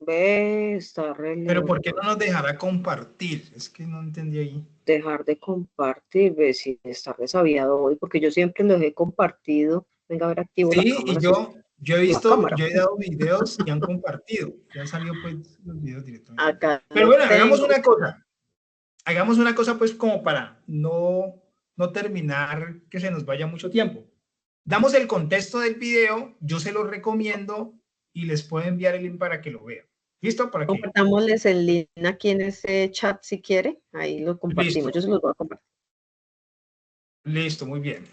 Ve, está re pero ¿por qué lejos. no nos dejará compartir? Es que no entendí ahí. Dejar de compartir, ve si está resabiado hoy, porque yo siempre los he compartido. Venga a ver, activo la Sí, cámara. y sí, yo he la visto, cámara. yo he dado videos y han compartido. Ya han salido pues los videos directamente. Acá Pero lo bueno, hagamos tengo. una cosa. Hagamos una cosa pues como para no terminar que se nos vaya mucho tiempo. Damos el contexto del video, yo se lo recomiendo y les puedo enviar el link para que lo vean. ¿Listo? Para que... Compartámosles el link aquí en ese chat si quiere. Ahí lo compartimos. Listo. Yo se los voy a compartir. Listo, muy bien.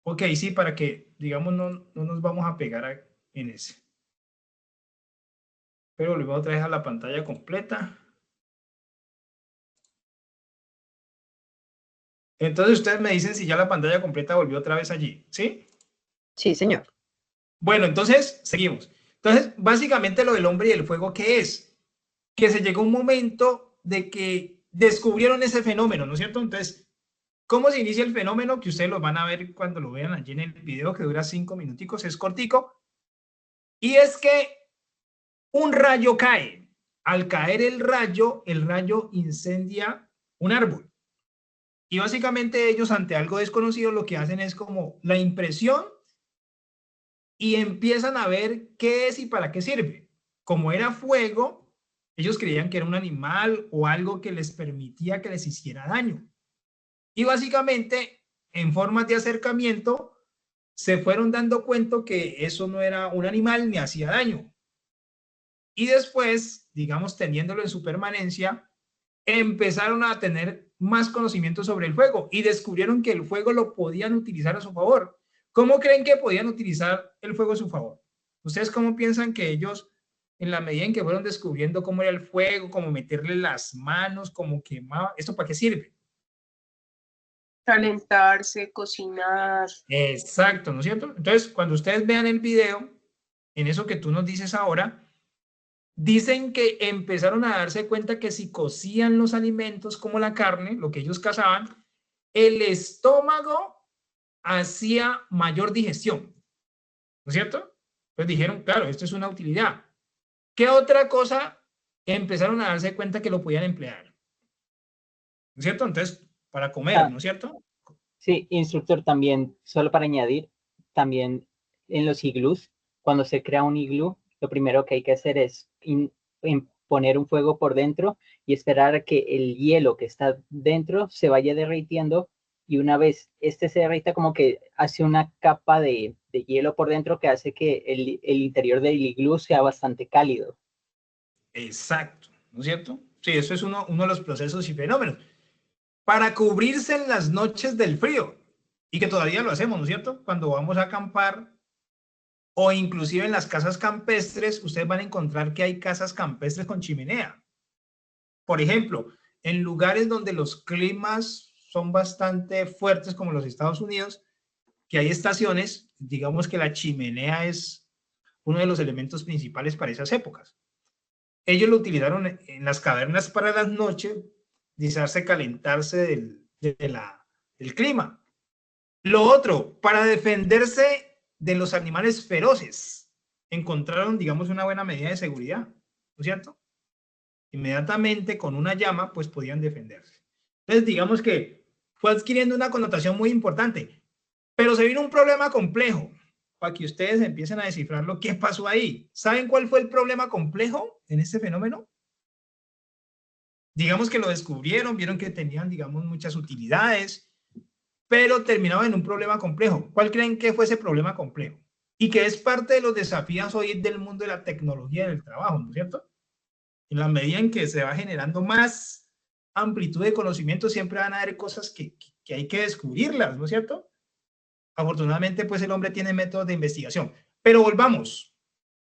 Ok, sí, para que, digamos, no nos vamos a pegar en ese. Pero volvemos otra vez a la pantalla completa. Entonces ustedes me dicen si ya la pantalla completa volvió otra vez allí, ¿sí? Sí, señor. Bueno, entonces, seguimos. Entonces, básicamente lo del hombre y el fuego, ¿qué es? Que se llegó un momento de que descubrieron ese fenómeno, ¿no es cierto? Entonces, ¿cómo se inicia el fenómeno? Que ustedes lo van a ver cuando lo vean allí en el video, que dura 5 minuticos, es cortico. Y es que un rayo cae. Al caer el rayo incendia un árbol. Y básicamente ellos, ante algo desconocido, lo que hacen es como la impresión y empiezan a ver qué es y para qué sirve. Como era fuego, ellos creían que era un animal o algo que les permitía que les hiciera daño. Y básicamente, en formas de acercamiento, se fueron dando cuenta que eso no era un animal ni hacía daño. Y después, digamos, teniéndolo en su permanencia, empezaron a tener más conocimiento sobre el fuego y descubrieron que el fuego lo podían utilizar a su favor. ¿Cómo creen que podían utilizar el fuego a su favor? ¿Ustedes cómo piensan que ellos, en la medida en que fueron descubriendo cómo era el fuego, cómo meterle las manos, cómo quemaba, esto para qué sirve? Calentarse, cocinar. Exacto, ¿no es cierto? Entonces, cuando ustedes vean el video, en eso que tú nos dices ahora, dicen que empezaron a darse cuenta que si cocían los alimentos como la carne, lo que ellos cazaban, el estómago hacía mayor digestión, ¿no es cierto? Entonces dijeron, claro, esto es una utilidad. ¿Qué otra cosa empezaron a darse cuenta que lo podían emplear? ¿No es cierto? Entonces, para comer, ¿no es cierto? Sí, instructor, también, solo para añadir, también en los iglús, cuando se crea un iglú, lo primero que hay que hacer es poner un fuego por dentro y esperar a que el hielo que está dentro se vaya derritiendo, y una vez este se derrita, como que hace una capa de hielo por dentro que hace que el interior del iglú sea bastante cálido. Exacto, ¿no es cierto? Sí, eso es uno de los procesos y fenómenos. Para cubrirse en las noches del frío, y que todavía lo hacemos, ¿no es cierto? Cuando vamos a acampar, o inclusive en las casas campestres, ustedes van a encontrar que hay casas campestres con chimenea. Por ejemplo, en lugares donde los climas son bastante fuertes, como los Estados Unidos, que hay estaciones, digamos que la chimenea es uno de los elementos principales para esas épocas. Ellos lo utilizaron en las cavernas para las noches, hacerse calentarse del clima. Lo otro, para defenderse de los animales feroces, encontraron, digamos, una buena medida de seguridad, ¿no es cierto? Inmediatamente con una llama, pues podían defenderse. Entonces, digamos que fue adquiriendo una connotación muy importante, pero se vino un problema complejo para que ustedes empiecen a descifrarlo. ¿Qué pasó ahí? ¿Saben cuál fue el problema complejo en este fenómeno? Digamos que lo descubrieron, vieron que tenían, digamos, muchas utilidades, pero terminaba en un problema complejo. ¿Cuál creen que fue ese problema complejo? Y que es parte de los desafíos hoy del mundo de la tecnología y del trabajo, ¿no es cierto? En la medida en que se va generando más amplitud de conocimiento, siempre van a haber cosas que hay que descubrirlas, ¿no es cierto? Afortunadamente, pues el hombre tiene métodos de investigación. Pero volvamos.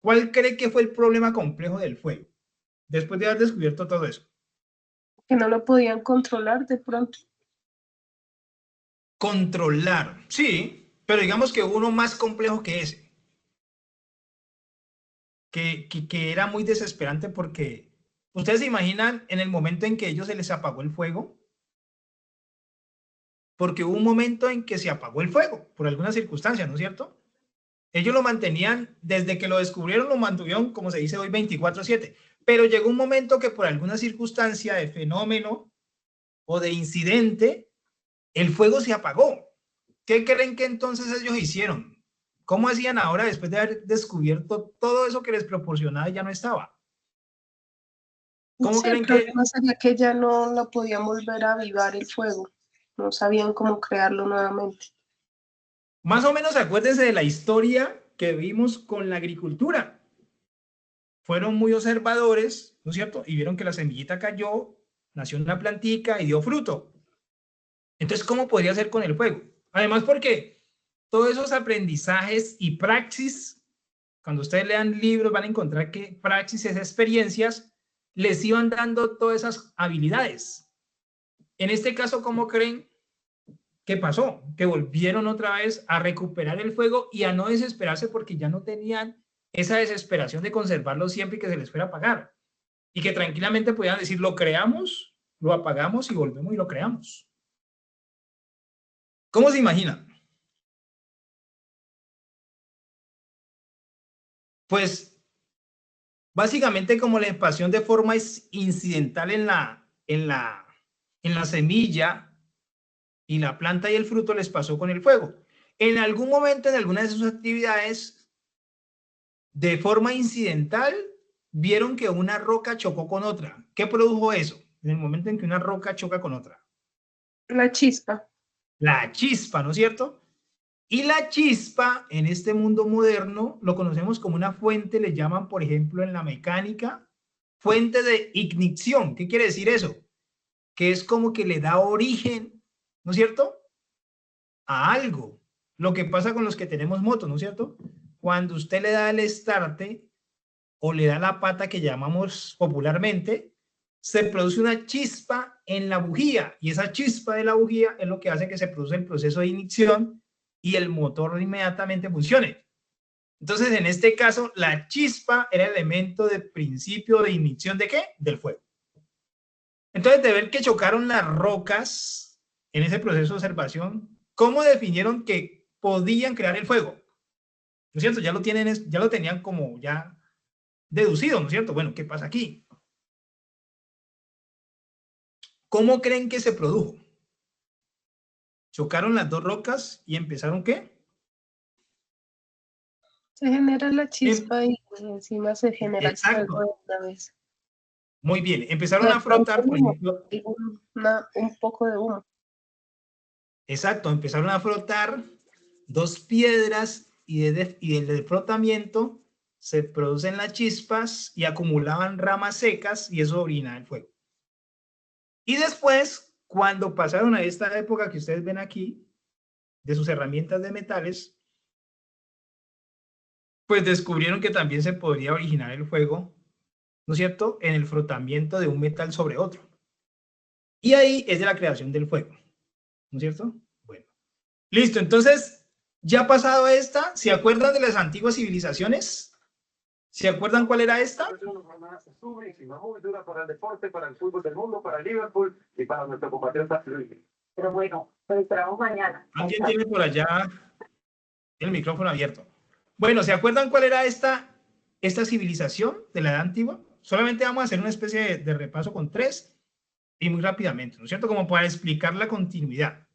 ¿Cuál cree que fue el problema complejo del fuego? Después de haber descubierto todo eso. Que no lo podían controlar de pronto. Controlar, sí, pero digamos que hubo uno más complejo que ese. Que era muy desesperante porque ustedes se imaginan en el momento en que ellos se les apagó el fuego, porque hubo un momento en que se apagó el fuego por alguna circunstancia, ¿no es cierto? Ellos lo mantenían, desde que lo descubrieron, lo mantuvieron, como se dice hoy, 24/7. Pero llegó un momento que por alguna circunstancia de fenómeno o de incidente, el fuego se apagó. ¿Qué creen que entonces ellos hicieron? ¿Cómo hacían ahora después de haber descubierto todo eso que les proporcionaba y ya no estaba? ¿Cómo Sí, el creen que problema sería que ya no lo podían volver a avivar el fuego. No sabían cómo crearlo nuevamente. más o menos acuérdense de la historia que vimos con la agricultura? Fueron muy observadores, ¿no es cierto? Y vieron que la semillita cayó, nació una plantica y dio fruto. Entonces, ¿cómo podría ser con el fuego? Además, porque todos esos aprendizajes y praxis, cuando ustedes lean libros van a encontrar que praxis es experiencias, les iban dando todas esas habilidades. En este caso, ¿cómo creen que pasó? Que volvieron otra vez a recuperar el fuego y a no desesperarse porque ya no tenían esa desesperación de conservarlo siempre y que se les fuera a apagar. Y que tranquilamente podían decir, lo creamos, lo apagamos y volvemos y lo creamos. ¿Cómo se imaginan? Pues básicamente como la expansión de forma incidental en la semilla y la planta y el fruto les pasó con el fuego. En algún momento, en alguna de sus actividades, de forma incidental, vieron que una roca chocó con otra. ¿Qué produjo eso? En el momento en que una roca choca con otra. La chispa. La chispa, ¿no es cierto? Y la chispa, en este mundo moderno, lo conocemos como una fuente, le llaman, por ejemplo, en la mecánica, fuente de ignición. ¿Qué quiere decir eso? Que es como que le da origen, ¿no es cierto?, a algo. Lo que pasa con los que tenemos motos, ¿no es cierto? Cuando usted le da el estarte o le da la pata que llamamos popularmente, se produce una chispa en la bujía y esa chispa de la bujía es lo que hace que se produce el proceso de ignición y el motor inmediatamente funcione. Entonces, en este caso, la chispa era el elemento de principio de ignición ¿de qué? Del fuego. Entonces, de ver que chocaron las rocas en ese proceso de observación, ¿cómo definieron que podían crear el fuego? ¿No es cierto? Ya lo tenían como ya deducido, ¿no es cierto? Bueno, ¿qué pasa aquí? ¿Cómo creen que se produjo? Chocaron las dos rocas y empezaron ¿qué? Se genera la chispa y encima se genera el Exacto. fuego de una vez. Muy bien. Empezaron a frotar, por ejemplo. Un poco de humo. Exacto. Empezaron a frotar dos piedras y del frotamiento se producen las chispas y acumulaban ramas secas y eso orina el fuego. Y después, cuando pasaron a esta época que ustedes ven aquí, de sus herramientas de metales, pues descubrieron que también se podría originar el fuego, ¿no es cierto?, en el frotamiento de un metal sobre otro. Y ahí es de la creación del fuego, ¿no es cierto? Bueno, listo. Entonces, ya pasado esta, ¿se acuerdan de las antiguas civilizaciones? ¿Se acuerdan cuál era esta? Para el deporte, para el fútbol del mundo, para el Liverpool y para nuestro compatriota Luis. Pero bueno, pues esperamos mañana. ¿Alguien tiene por allá el micrófono abierto? Bueno, ¿se acuerdan cuál era esta civilización de la edad antigua? Solamente vamos a hacer una especie de repaso con tres y muy rápidamente, ¿no es cierto? Como para explicar la continuidad.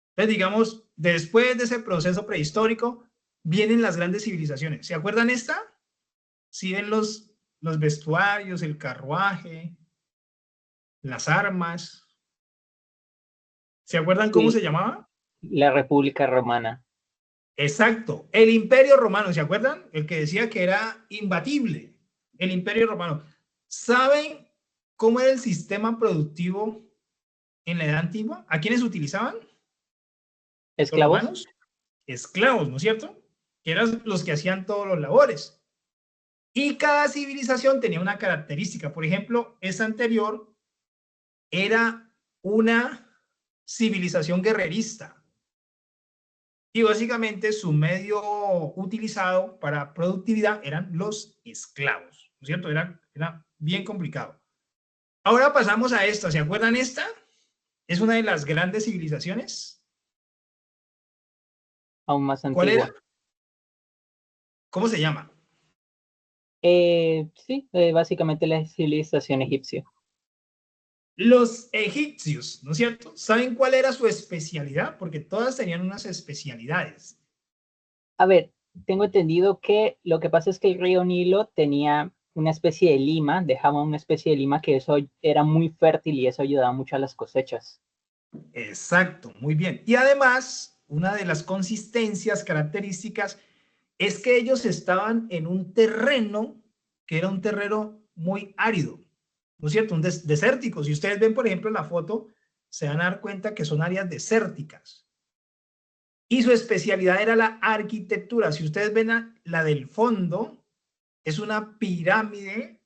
Entonces, digamos, después de ese proceso prehistórico, vienen las grandes civilizaciones. ¿Se acuerdan esta? ¿Sí ven los vestuarios, el carruaje, las armas? ¿Se acuerdan cómo se llamaba? La República Romana. Exacto, el Imperio Romano, ¿se acuerdan? El que decía que era imbatible, el Imperio Romano. ¿Saben cómo era el sistema productivo en la Edad Antigua? ¿A quiénes utilizaban? ¿Esclavos? ¿Los romanos? esclavos, ¿no es cierto? Que eran los que hacían todos los labores. Y cada civilización tenía una característica. Por ejemplo, esta anterior era una civilización guerrerista. Y básicamente su medio utilizado para productividad eran los esclavos, ¿no es cierto? Era bien complicado. Ahora pasamos a esta. ¿Se acuerdan esta? Es una de las grandes civilizaciones. Aún más antigua. ¿Cuál era? ¿Cómo se llama? Sí, básicamente la civilización egipcia. Los egipcios, ¿no es cierto? ¿Saben cuál era su especialidad? Porque todas tenían unas especialidades. A ver, tengo entendido que lo que pasa es que el río Nilo tenía una especie de lima, dejaba una especie de lima que eso era muy fértil y eso ayudaba mucho a las cosechas. Exacto, muy bien. Y además, una de las consistencias características es que ellos estaban en un terreno que era un terreno muy árido, ¿no es cierto? Un desértico. Si ustedes ven, por ejemplo, la foto, se van a dar cuenta que son áreas desérticas. Y su especialidad era la arquitectura. Si ustedes ven la del fondo, es una pirámide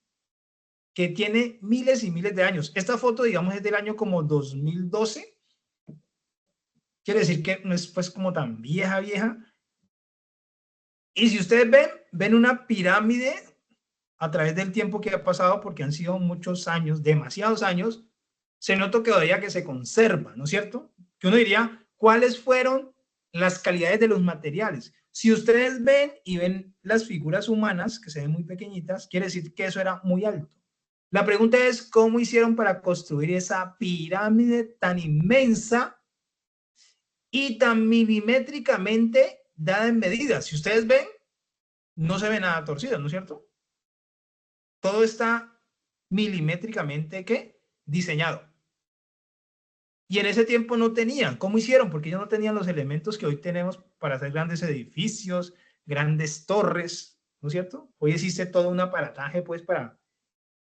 que tiene miles y miles de años. Esta foto, digamos, es del año como 2012. Quiere decir que no es pues como tan vieja. Y si ustedes ven una pirámide a través del tiempo que ha pasado, porque han sido muchos años, demasiados años, se nota que todavía que se conserva, ¿no es cierto? Que uno diría, ¿cuáles fueron las calidades de los materiales? Si ustedes ven y ven las figuras humanas, que se ven muy pequeñitas, quiere decir que eso era muy alto. La pregunta es, ¿cómo hicieron para construir esa pirámide tan inmensa y tan milimétricamente dada en medidas? Si ustedes ven, no se ve nada torcido, ¿no es cierto? Todo está milimétricamente, ¿qué? Diseñado. Y en ese tiempo no tenían. ¿Cómo hicieron? Porque ellos no tenían los elementos que hoy tenemos para hacer grandes edificios, grandes torres, ¿no es cierto? Hoy existe todo un aparataje, pues, para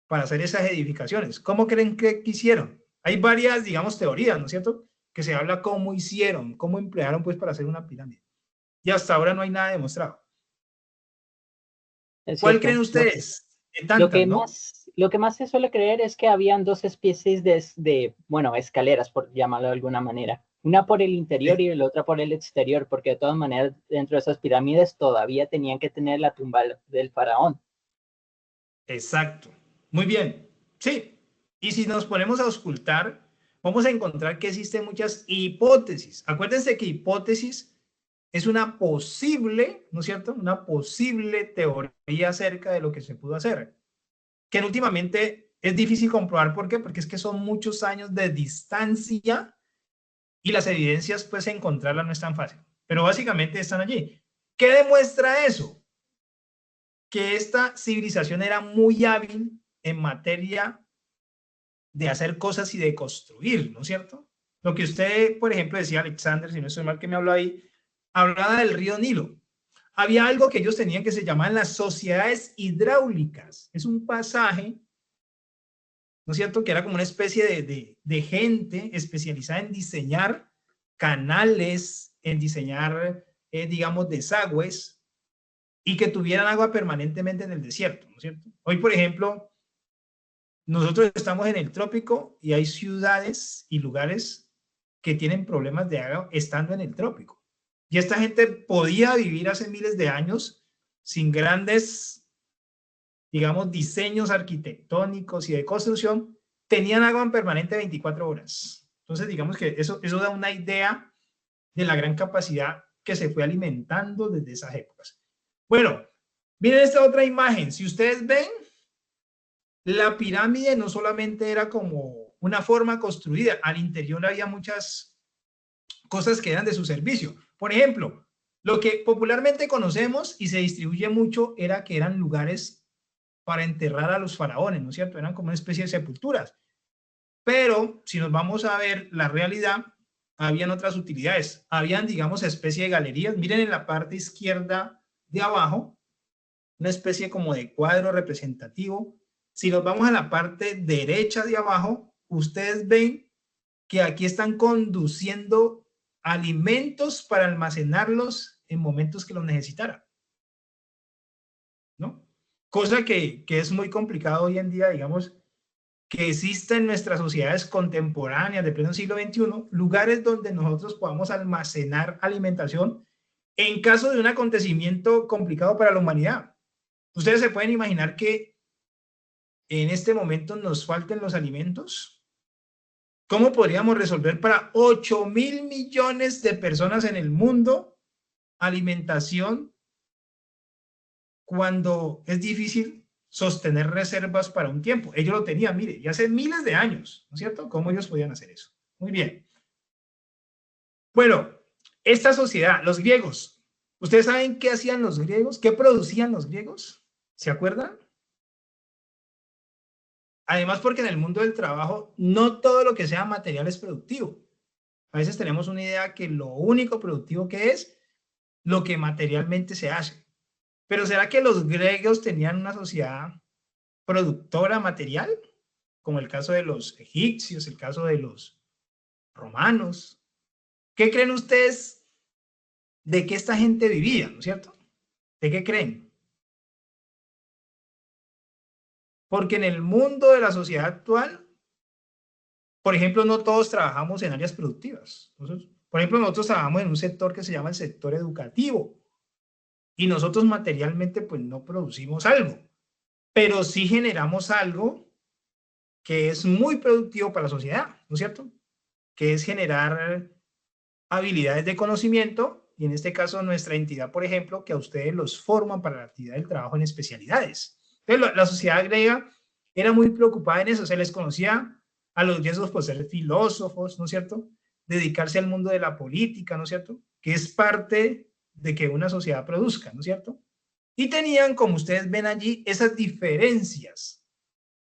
hacer esas edificaciones. ¿Cómo creen que hicieron? Hay varias, digamos, teorías, ¿no es cierto? Que se habla cómo hicieron, cómo emplearon, pues, para hacer una pirámide. Y hasta ahora no hay nada demostrado. ¿Cuál creen ustedes? Tantas, ¿no? Lo que más se suele creer es que habían dos especies de escaleras, por llamarlo de alguna manera. Una por el interior Sí. y la otra por el exterior, porque de todas maneras dentro de esas pirámides todavía tenían que tener la tumba del faraón. Exacto. Muy bien. Sí. Y si nos ponemos a auscultar, vamos a encontrar que existen muchas hipótesis. Acuérdense que hipótesis es una posible, ¿no es cierto? Una posible teoría acerca de lo que se pudo hacer. Que últimamente es difícil comprobar. ¿Por qué? Porque es que son muchos años de distancia y las evidencias, pues, encontrarlas no es tan fácil. Pero básicamente están allí. ¿Qué demuestra eso? Que esta civilización era muy hábil en materia de hacer cosas y de construir, ¿no es cierto? Lo que usted, por ejemplo, decía, Alexander, si no estoy mal que me habló ahí, hablaba del río Nilo. Había algo que ellos tenían que se llamaban las sociedades hidráulicas. Es un pasaje, ¿no es cierto?, que era como una especie de gente especializada en diseñar canales, en diseñar, digamos, desagües, y que tuvieran agua permanentemente en el desierto, ¿no es cierto? Hoy, por ejemplo, nosotros estamos en el trópico y hay ciudades y lugares que tienen problemas de agua estando en el trópico. Y esta gente podía vivir hace miles de años sin grandes, digamos, diseños arquitectónicos y de construcción, tenían agua en permanente 24 horas. Entonces, digamos que eso da una idea de la gran capacidad que se fue alimentando desde esas épocas. Bueno, miren esta otra imagen. Si ustedes ven, la pirámide no solamente era como una forma construida, al interior había muchas cosas que eran de su servicio. Por ejemplo, lo que popularmente conocemos y se distribuye mucho era que eran lugares para enterrar a los faraones, ¿no es cierto? Eran como una especie de sepulturas. Pero si nos vamos a ver la realidad, habían otras utilidades. Habían, digamos, especie de galerías. Miren en la parte izquierda de abajo, una especie como de cuadro representativo. Si nos vamos a la parte derecha de abajo, ustedes ven que aquí están conduciendo alimentos para almacenarlos en momentos que los necesitara, ¿no? Cosa que es muy complicado hoy en día, digamos, que exista en nuestras sociedades contemporáneas de pleno siglo XXI, lugares donde nosotros podamos almacenar alimentación en caso de un acontecimiento complicado para la humanidad. Ustedes se pueden imaginar que en este momento nos falten los alimentos. ¿Cómo podríamos resolver para 8.000 millones de personas en el mundo alimentación cuando es difícil sostener reservas para un tiempo? Ellos lo tenían, mire, y hace miles de años, ¿no es cierto? ¿Cómo ellos podían hacer eso? Muy bien. Bueno, esta sociedad, los griegos, ¿ustedes saben qué hacían los griegos? ¿Qué producían los griegos? ¿Se acuerdan? Además, porque en el mundo del trabajo no todo lo que sea material es productivo. A veces tenemos una idea que lo único productivo que es lo que materialmente se hace. Pero ¿será que los griegos tenían una sociedad productora material? Como el caso de los egipcios, el caso de los romanos. ¿Qué creen ustedes de que esta gente vivía, ¿no es cierto? ¿De qué creen? Porque en el mundo de la sociedad actual, por ejemplo, no todos trabajamos en áreas productivas. Por ejemplo, nosotros trabajamos en un sector que se llama el sector educativo. Y nosotros materialmente pues no producimos algo, pero sí generamos algo que es muy productivo para la sociedad, ¿no es cierto? Que es generar habilidades de conocimiento, y en este caso nuestra entidad, por ejemplo, que a ustedes los forman para la actividad del trabajo en especialidades. Entonces, la sociedad griega era muy preocupada en eso, se les conocía a los griegos por ser filósofos, ¿no es cierto? Dedicarse al mundo de la política, ¿no es cierto? Que es parte de que una sociedad produzca, ¿no es cierto? Y tenían, como ustedes ven allí, esas diferencias.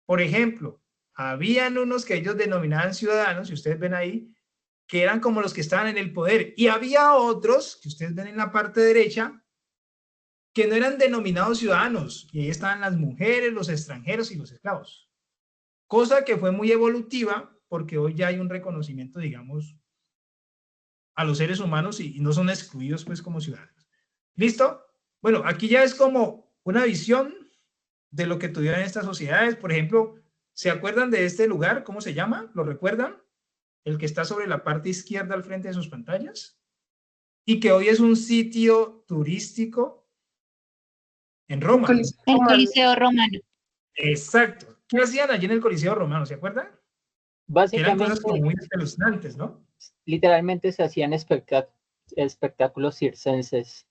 Por ejemplo, habían unos que ellos denominaban ciudadanos, y ustedes ven ahí, que eran como los que estaban en el poder, y había otros, que ustedes ven en la parte derecha, que no eran denominados ciudadanos, y ahí estaban las mujeres, los extranjeros y los esclavos. Cosa que fue muy evolutiva, porque hoy ya hay un reconocimiento, digamos, a los seres humanos y no son excluidos pues como ciudadanos. ¿Listo? Bueno, aquí ya es como una visión de lo que tuvieron estas sociedades. Por ejemplo, ¿se acuerdan de este lugar? ¿Cómo se llama? ¿Lo recuerdan? El que está sobre la parte izquierda al frente de sus pantallas. Y que hoy es un sitio turístico en Roma. El Coliseo Romano. Exacto. ¿Qué hacían allí en el Coliseo Romano? ¿Se acuerdan? Básicamente, eran cosas como muy espeluznantes, ¿no? Literalmente se hacían espectáculos circenses.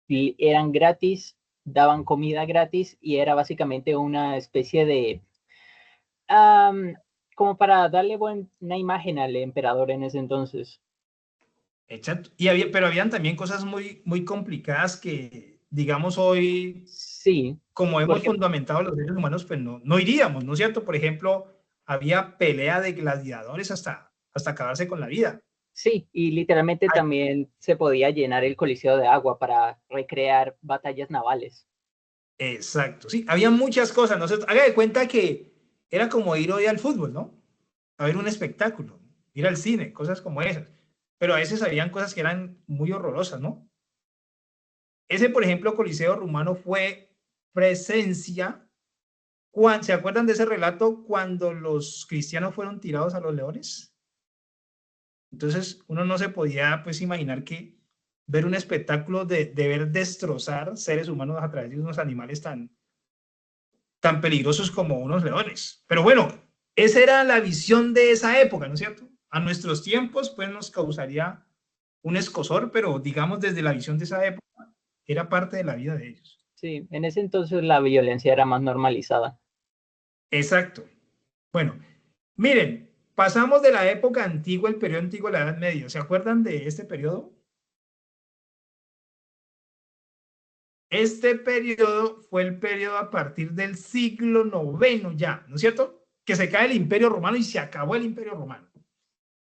Y eran gratis, daban comida gratis y era básicamente una especie de... como para darle buena imagen al emperador en ese entonces. Exacto. Pero habían también cosas muy, muy complicadas que, digamos, hoy, sí, como hemos fundamentado los seres humanos, pues no iríamos, ¿no es cierto? Por ejemplo, había pelea de gladiadores hasta acabarse con la vida. Sí, y literalmente también se podía llenar el Coliseo de agua para recrear batallas navales. Exacto, sí, había muchas cosas, ¿no? Haga de cuenta que era como ir hoy al fútbol, ¿no? A ver un espectáculo, ir al cine, cosas como esas. Pero a veces habían cosas que eran muy horrorosas, ¿no? Ese, por ejemplo, Coliseo Romano fue presencia. ¿Se acuerdan de ese relato cuando los cristianos fueron tirados a los leones? Entonces, uno no se podía, pues, imaginar que ver un espectáculo de ver destrozar seres humanos a través de unos animales tan peligrosos como unos leones. Pero bueno, esa era la visión de esa época, ¿no es cierto? A nuestros tiempos, pues, nos causaría un escozor, pero digamos desde la visión de esa época, era parte de la vida de ellos. Sí, en ese entonces la violencia era más normalizada. Exacto. Bueno, miren, pasamos de la época antigua, el periodo antiguo, la Edad Media. ¿Se acuerdan de este periodo? Este periodo fue el periodo a partir del siglo IX ya, ¿no es cierto? Que se cae el Imperio Romano y se acabó el Imperio Romano.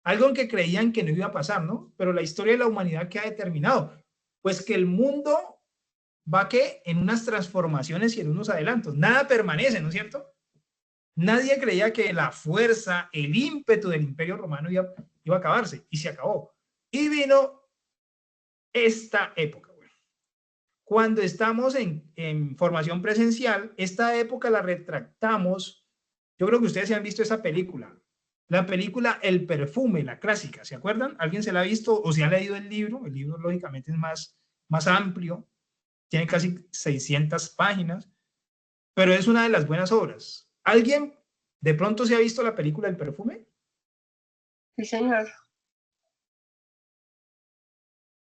Algo en que creían que no iba a pasar, ¿no? Pero la historia de la humanidad ¿qué ha determinado? Pues que el mundo va ¿qué? En unas transformaciones y en unos adelantos. Nada permanece, ¿no es cierto? Nadie creía que la fuerza, el ímpetu del Imperio Romano iba a acabarse, y se acabó. Y vino esta época. Bueno, cuando estamos en formación presencial, esta época la retractamos. Yo creo que ustedes se han visto esa película. La película El Perfume, la clásica, ¿se acuerdan? ¿Alguien se la ha visto o se ha leído el libro? El libro, lógicamente, es más amplio. Tiene casi 600 páginas, pero es una de las buenas obras. ¿Alguien de pronto se ha visto la película El Perfume? Sí, señor.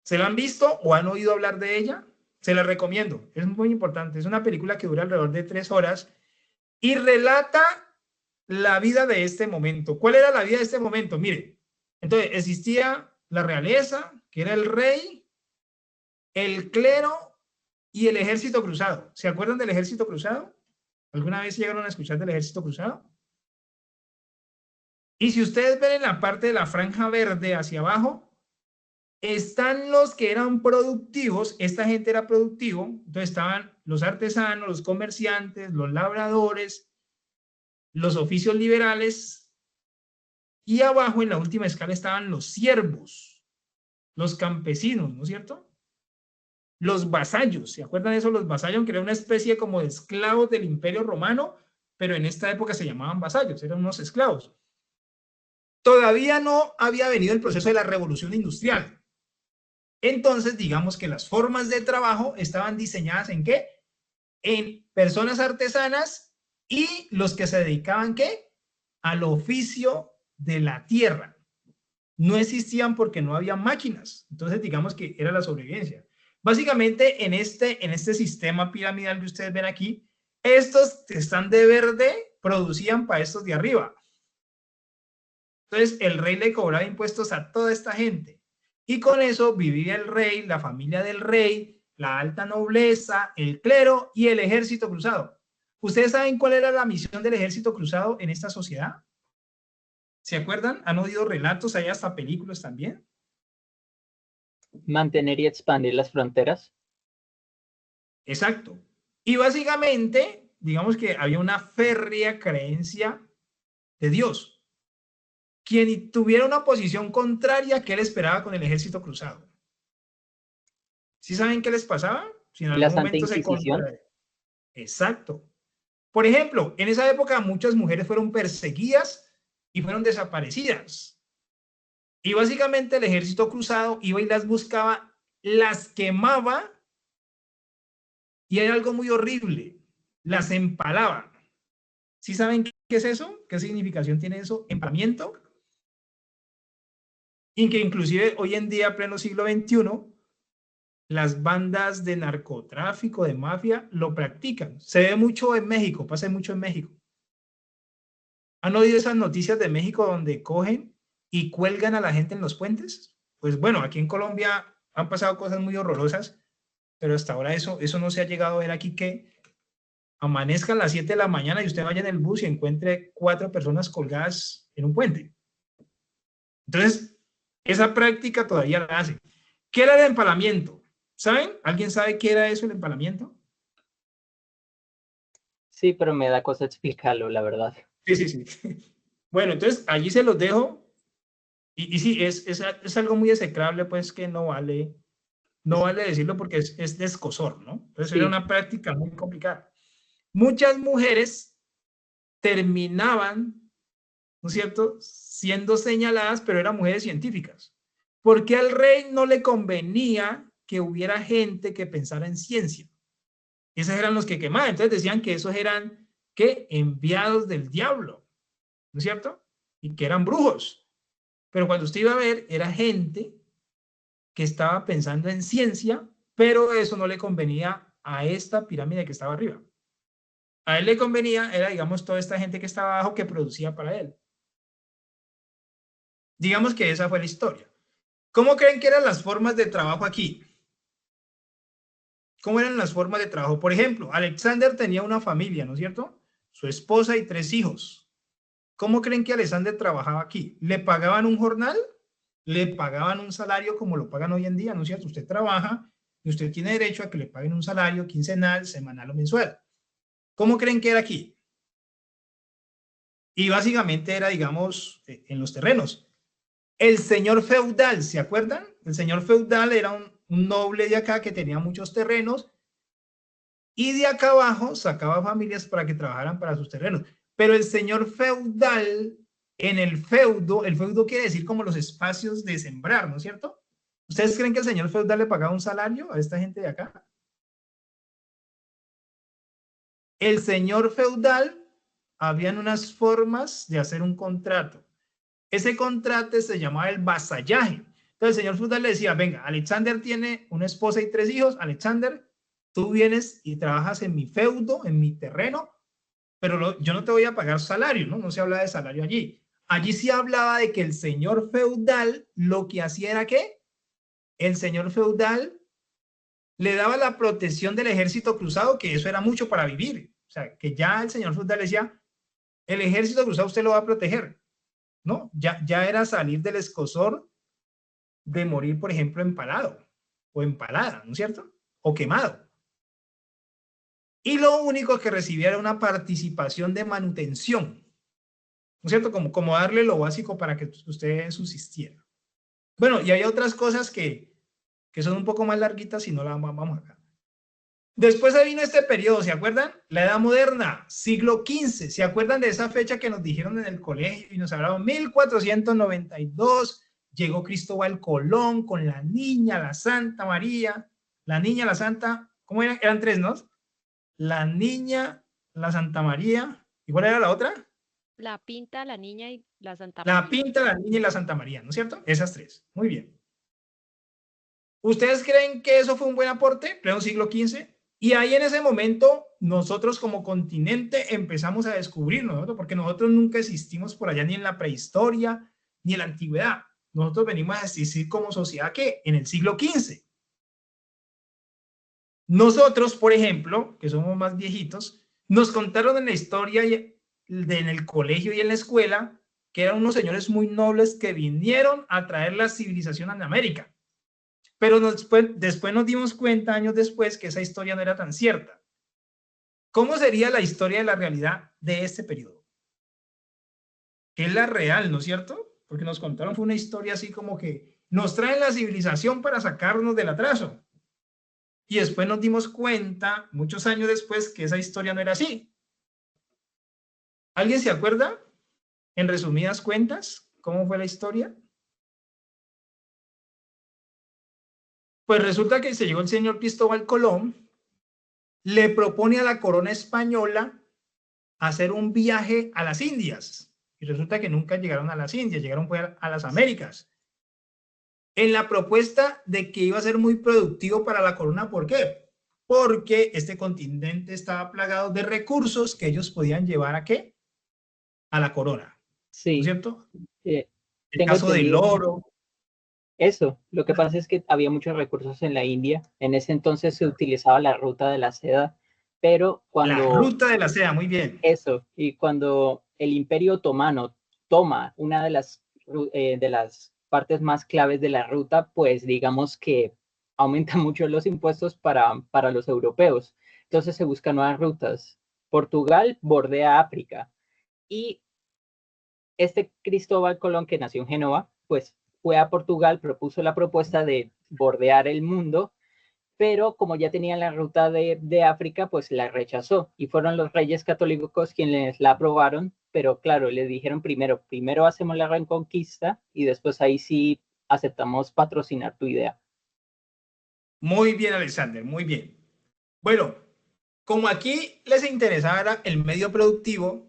¿Se la han visto o han oído hablar de ella? Se la recomiendo, es muy importante. Es una película que dura alrededor de 3 horas y relata la vida de este momento. ¿Cuál era la vida de este momento? Mire, entonces existía la realeza, que era el rey, el clero y el ejército cruzado. ¿Se acuerdan del ejército cruzado? ¿Alguna vez llegaron a escuchar del ejército cruzado? Y si ustedes ven en la parte de la franja verde hacia abajo, están los que eran productivos. Esta gente era productivo. Entonces estaban los artesanos, los comerciantes, los labradores, los oficios liberales, y abajo en la última escala estaban los siervos, los campesinos, ¿no es cierto? Los vasallos, ¿se acuerdan de eso? Los vasallos, que era una especie como de esclavos del Imperio Romano, pero en esta época se llamaban vasallos, eran unos esclavos. Todavía no había venido el proceso de la revolución industrial. Entonces, digamos que las formas de trabajo estaban diseñadas ¿en qué? En personas artesanas y los que se dedicaban ¿qué? Al oficio de la tierra. No existían porque no había máquinas. Entonces, digamos que era la sobrevivencia. Básicamente, en este sistema piramidal que ustedes ven aquí, estos que están de verde producían para estos de arriba. Entonces, el rey le cobraba impuestos a toda esta gente. Y con eso vivía el rey, la familia del rey, la alta nobleza, el clero y el ejército cruzado. ¿Ustedes saben cuál era la misión del ejército cruzado en esta sociedad? ¿Se acuerdan? ¿Han oído relatos? Hay hasta películas también. Mantener y expandir las fronteras. Exacto. Y básicamente, digamos que había una férrea creencia de Dios. Quien tuviera una posición contraria, ¿qué le esperaba con el ejército cruzado? ¿Sí saben qué les pasaba? Si en La algún Santa momento Inquisición. Exacto. Por ejemplo, en esa época muchas mujeres fueron perseguidas y fueron desaparecidas. Y básicamente el ejército cruzado iba y las buscaba, las quemaba, y hay algo muy horrible, las empalaba. ¿Sí saben qué es eso? ¿Qué significación tiene eso? Empalamiento. Y que inclusive hoy en día, pleno siglo XXI, las bandas de narcotráfico, de mafia, lo practican. Se ve mucho en México, pasa mucho en México. ¿Han oído esas noticias de México donde cogen y cuelgan a la gente en los puentes? Pues bueno, aquí en Colombia han pasado cosas muy horrorosas, pero hasta ahora eso no se ha llegado a ver aquí, que amanezca a las 7 de la mañana y usted vaya en el bus y encuentre 4 personas colgadas en un puente. Entonces, esa práctica todavía la hacen. ¿Qué era el empalamiento? ¿Saben? ¿Alguien sabe qué era eso, el empalamiento? Sí, pero me da cosa explicarlo, la verdad. Sí. Bueno, entonces allí se los dejo. Y sí, es algo muy execrable, pues, que no vale decirlo porque es de escozor, ¿no? Entonces Sí. era una práctica muy complicada. Muchas mujeres terminaban, ¿no es cierto?, siendo señaladas, pero eran mujeres científicas. Porque al rey no le convenía que hubiera gente que pensara en ciencia. Esos eran los que quemaban. Entonces decían que esos eran, ¿qué? Enviados del diablo, ¿no es cierto? Y que eran brujos. Pero cuando usted iba a ver, era gente que estaba pensando en ciencia, pero eso no le convenía a esta pirámide que estaba arriba. A él le convenía, era, digamos, toda esta gente que estaba abajo que producía para él. Digamos que esa fue la historia. ¿Cómo creen que eran las formas de trabajo aquí? ¿Cómo eran las formas de trabajo? Por ejemplo, Alexander tenía una familia, ¿no es cierto? Su esposa y 3 hijos. ¿Cómo creen que Alexander trabajaba aquí? ¿Le pagaban un jornal? ¿Le pagaban un salario como lo pagan hoy en día? ¿No es cierto? Usted trabaja y usted tiene derecho a que le paguen un salario quincenal, semanal o mensual. ¿Cómo creen que era aquí? Y básicamente era, digamos, en los terrenos. El señor feudal, ¿se acuerdan? El señor feudal era un noble de acá que tenía muchos terrenos y de acá abajo sacaba familias para que trabajaran para sus terrenos. Pero el señor feudal, en el feudo quiere decir como los espacios de sembrar, ¿no es cierto? ¿Ustedes creen que el señor feudal le pagaba un salario a esta gente de acá? El señor feudal, habían unas formas de hacer un contrato. Ese contrato se llamaba el vasallaje. Entonces el señor feudal le decía, venga, Alexander tiene una esposa y 3 hijos. Alexander, tú vienes y trabajas en mi feudo, en mi terreno, pero yo no te voy a pagar salario, ¿no? No se habla de salario allí. Allí sí hablaba de que el señor feudal lo que hacía era ¿qué? El señor feudal le daba la protección del ejército cruzado, que eso era mucho para vivir. O sea, que ya el señor feudal decía, el ejército cruzado usted lo va a proteger, ¿no? Ya era salir del escozor de morir, por ejemplo, empalado o empalada, ¿no es cierto? O quemado. Y lo único que recibía era una participación de manutención, ¿no es cierto? Como darle lo básico para que usted subsistiera. Bueno, y hay otras cosas que son un poco más larguitas y no las vamos acá. Después se vino este periodo, ¿se acuerdan? La Edad Moderna, siglo XV. ¿Se acuerdan de esa fecha que nos dijeron en el colegio y nos hablaron? 1492, llegó Cristóbal Colón con la niña, la Santa María. La niña, la Santa, ¿cómo eran? Eran 3, ¿no? La niña, la Santa María. ¿Y cuál era la otra? La Pinta, la Niña y la Santa María. La Pinta, la niña y la Santa María, ¿no es cierto? Esas 3. Muy bien. ¿Ustedes creen que eso fue un buen aporte, pleno siglo XV? Y ahí en ese momento nosotros como continente empezamos a descubrirnos, ¿no? Porque nosotros nunca existimos por allá ni en la prehistoria ni en la antigüedad. Nosotros venimos a existir como sociedad ¿qué? En el siglo XV. Nosotros, por ejemplo, que somos más viejitos, nos contaron en la historia en el colegio y en la escuela que eran unos señores muy nobles que vinieron a traer la civilización a América. Pero después nos dimos cuenta, años después, que esa historia no era tan cierta. ¿Cómo sería la historia de la realidad de este periodo? Que es la real, ¿no es cierto? Porque nos contaron, fue una historia así como que nos traen la civilización para sacarnos del atraso. Y después nos dimos cuenta, muchos años después, que esa historia no era así. ¿Alguien se acuerda? En resumidas cuentas, ¿cómo fue la historia? Pues resulta que se llegó el señor Cristóbal Colón, le propone a la corona española hacer un viaje a las Indias. Y resulta que nunca llegaron a las Indias, llegaron a las Américas. En la propuesta de que iba a ser muy productivo para la corona, ¿por qué? Porque este continente estaba plagado de recursos que ellos podían llevar ¿a qué? A la corona. Sí. ¿No es cierto? El caso del oro. Eso, lo que pasa es que había muchos recursos en la India. En ese entonces se utilizaba la ruta de la seda, pero cuando... La ruta de la seda, muy bien. Eso, y cuando el Imperio Otomano toma una de las partes más claves de la ruta, pues digamos que aumenta mucho los impuestos para los europeos. Entonces se buscan nuevas rutas. Portugal bordea África y este Cristóbal Colón, que nació en Génova, pues fue a Portugal, propuso la propuesta de bordear el mundo, pero como ya tenían la ruta de África, pues la rechazó y fueron los reyes católicos quienes la aprobaron, pero claro, le dijeron primero hacemos la reconquista y después ahí sí aceptamos patrocinar tu idea. Muy bien, Alexander, muy bien. Bueno, como aquí les interesaba el medio productivo,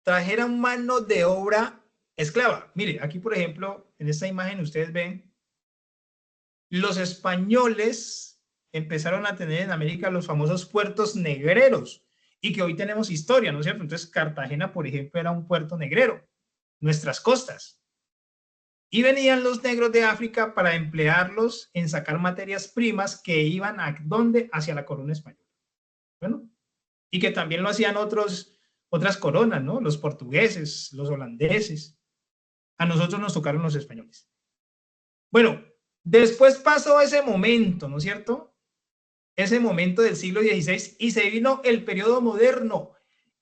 trajeron mano de obra esclava. Mire, aquí por ejemplo, en esta imagen ustedes ven, los españoles empezaron a tener en América los famosos puertos negreros y que hoy tenemos historia, ¿no es cierto? Entonces Cartagena, por ejemplo, era un puerto negrero, nuestras costas. Y venían los negros de África para emplearlos en sacar materias primas que iban a ¿dónde? Hacia la corona española. Bueno, y que también lo hacían otras coronas, ¿no? Los portugueses, los holandeses. A nosotros nos tocaron los españoles. Bueno, después pasó ese momento, ¿no es cierto? Ese momento del siglo XVI y se vino el periodo moderno.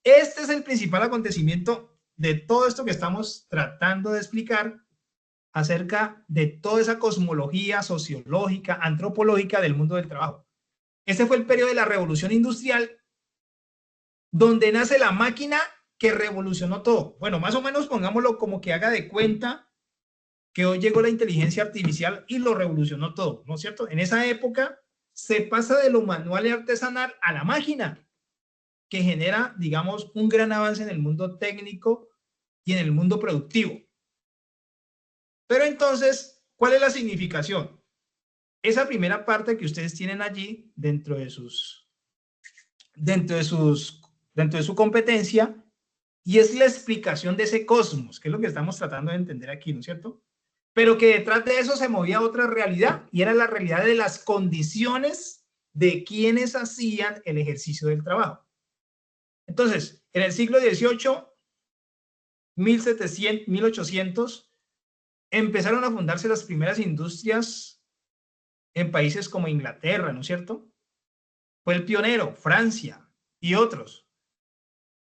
Este es el principal acontecimiento de todo esto que estamos tratando de explicar, acerca de toda esa cosmología sociológica, antropológica del mundo del trabajo. Este fue el periodo de la revolución industrial, donde nace la máquina que revolucionó todo. Bueno, más o menos pongámoslo como que haga de cuenta que hoy llegó la inteligencia artificial y lo revolucionó todo, ¿no es cierto? En esa época se pasa de lo manual y artesanal a la máquina, que genera, digamos, un gran avance en el mundo técnico y en el mundo productivo. Pero entonces, ¿cuál es la significación? Esa primera parte que ustedes tienen allí dentro de su competencia, y es la explicación de ese cosmos, que es lo que estamos tratando de entender aquí, ¿no es cierto? Pero que detrás de eso se movía otra realidad, y era la realidad de las condiciones de quienes hacían el ejercicio del trabajo. Entonces, en el siglo XVIII, 1700, 1800, empezaron a fundarse las primeras industrias en países como Inglaterra, ¿no es cierto? Fue el pionero, Francia y otros.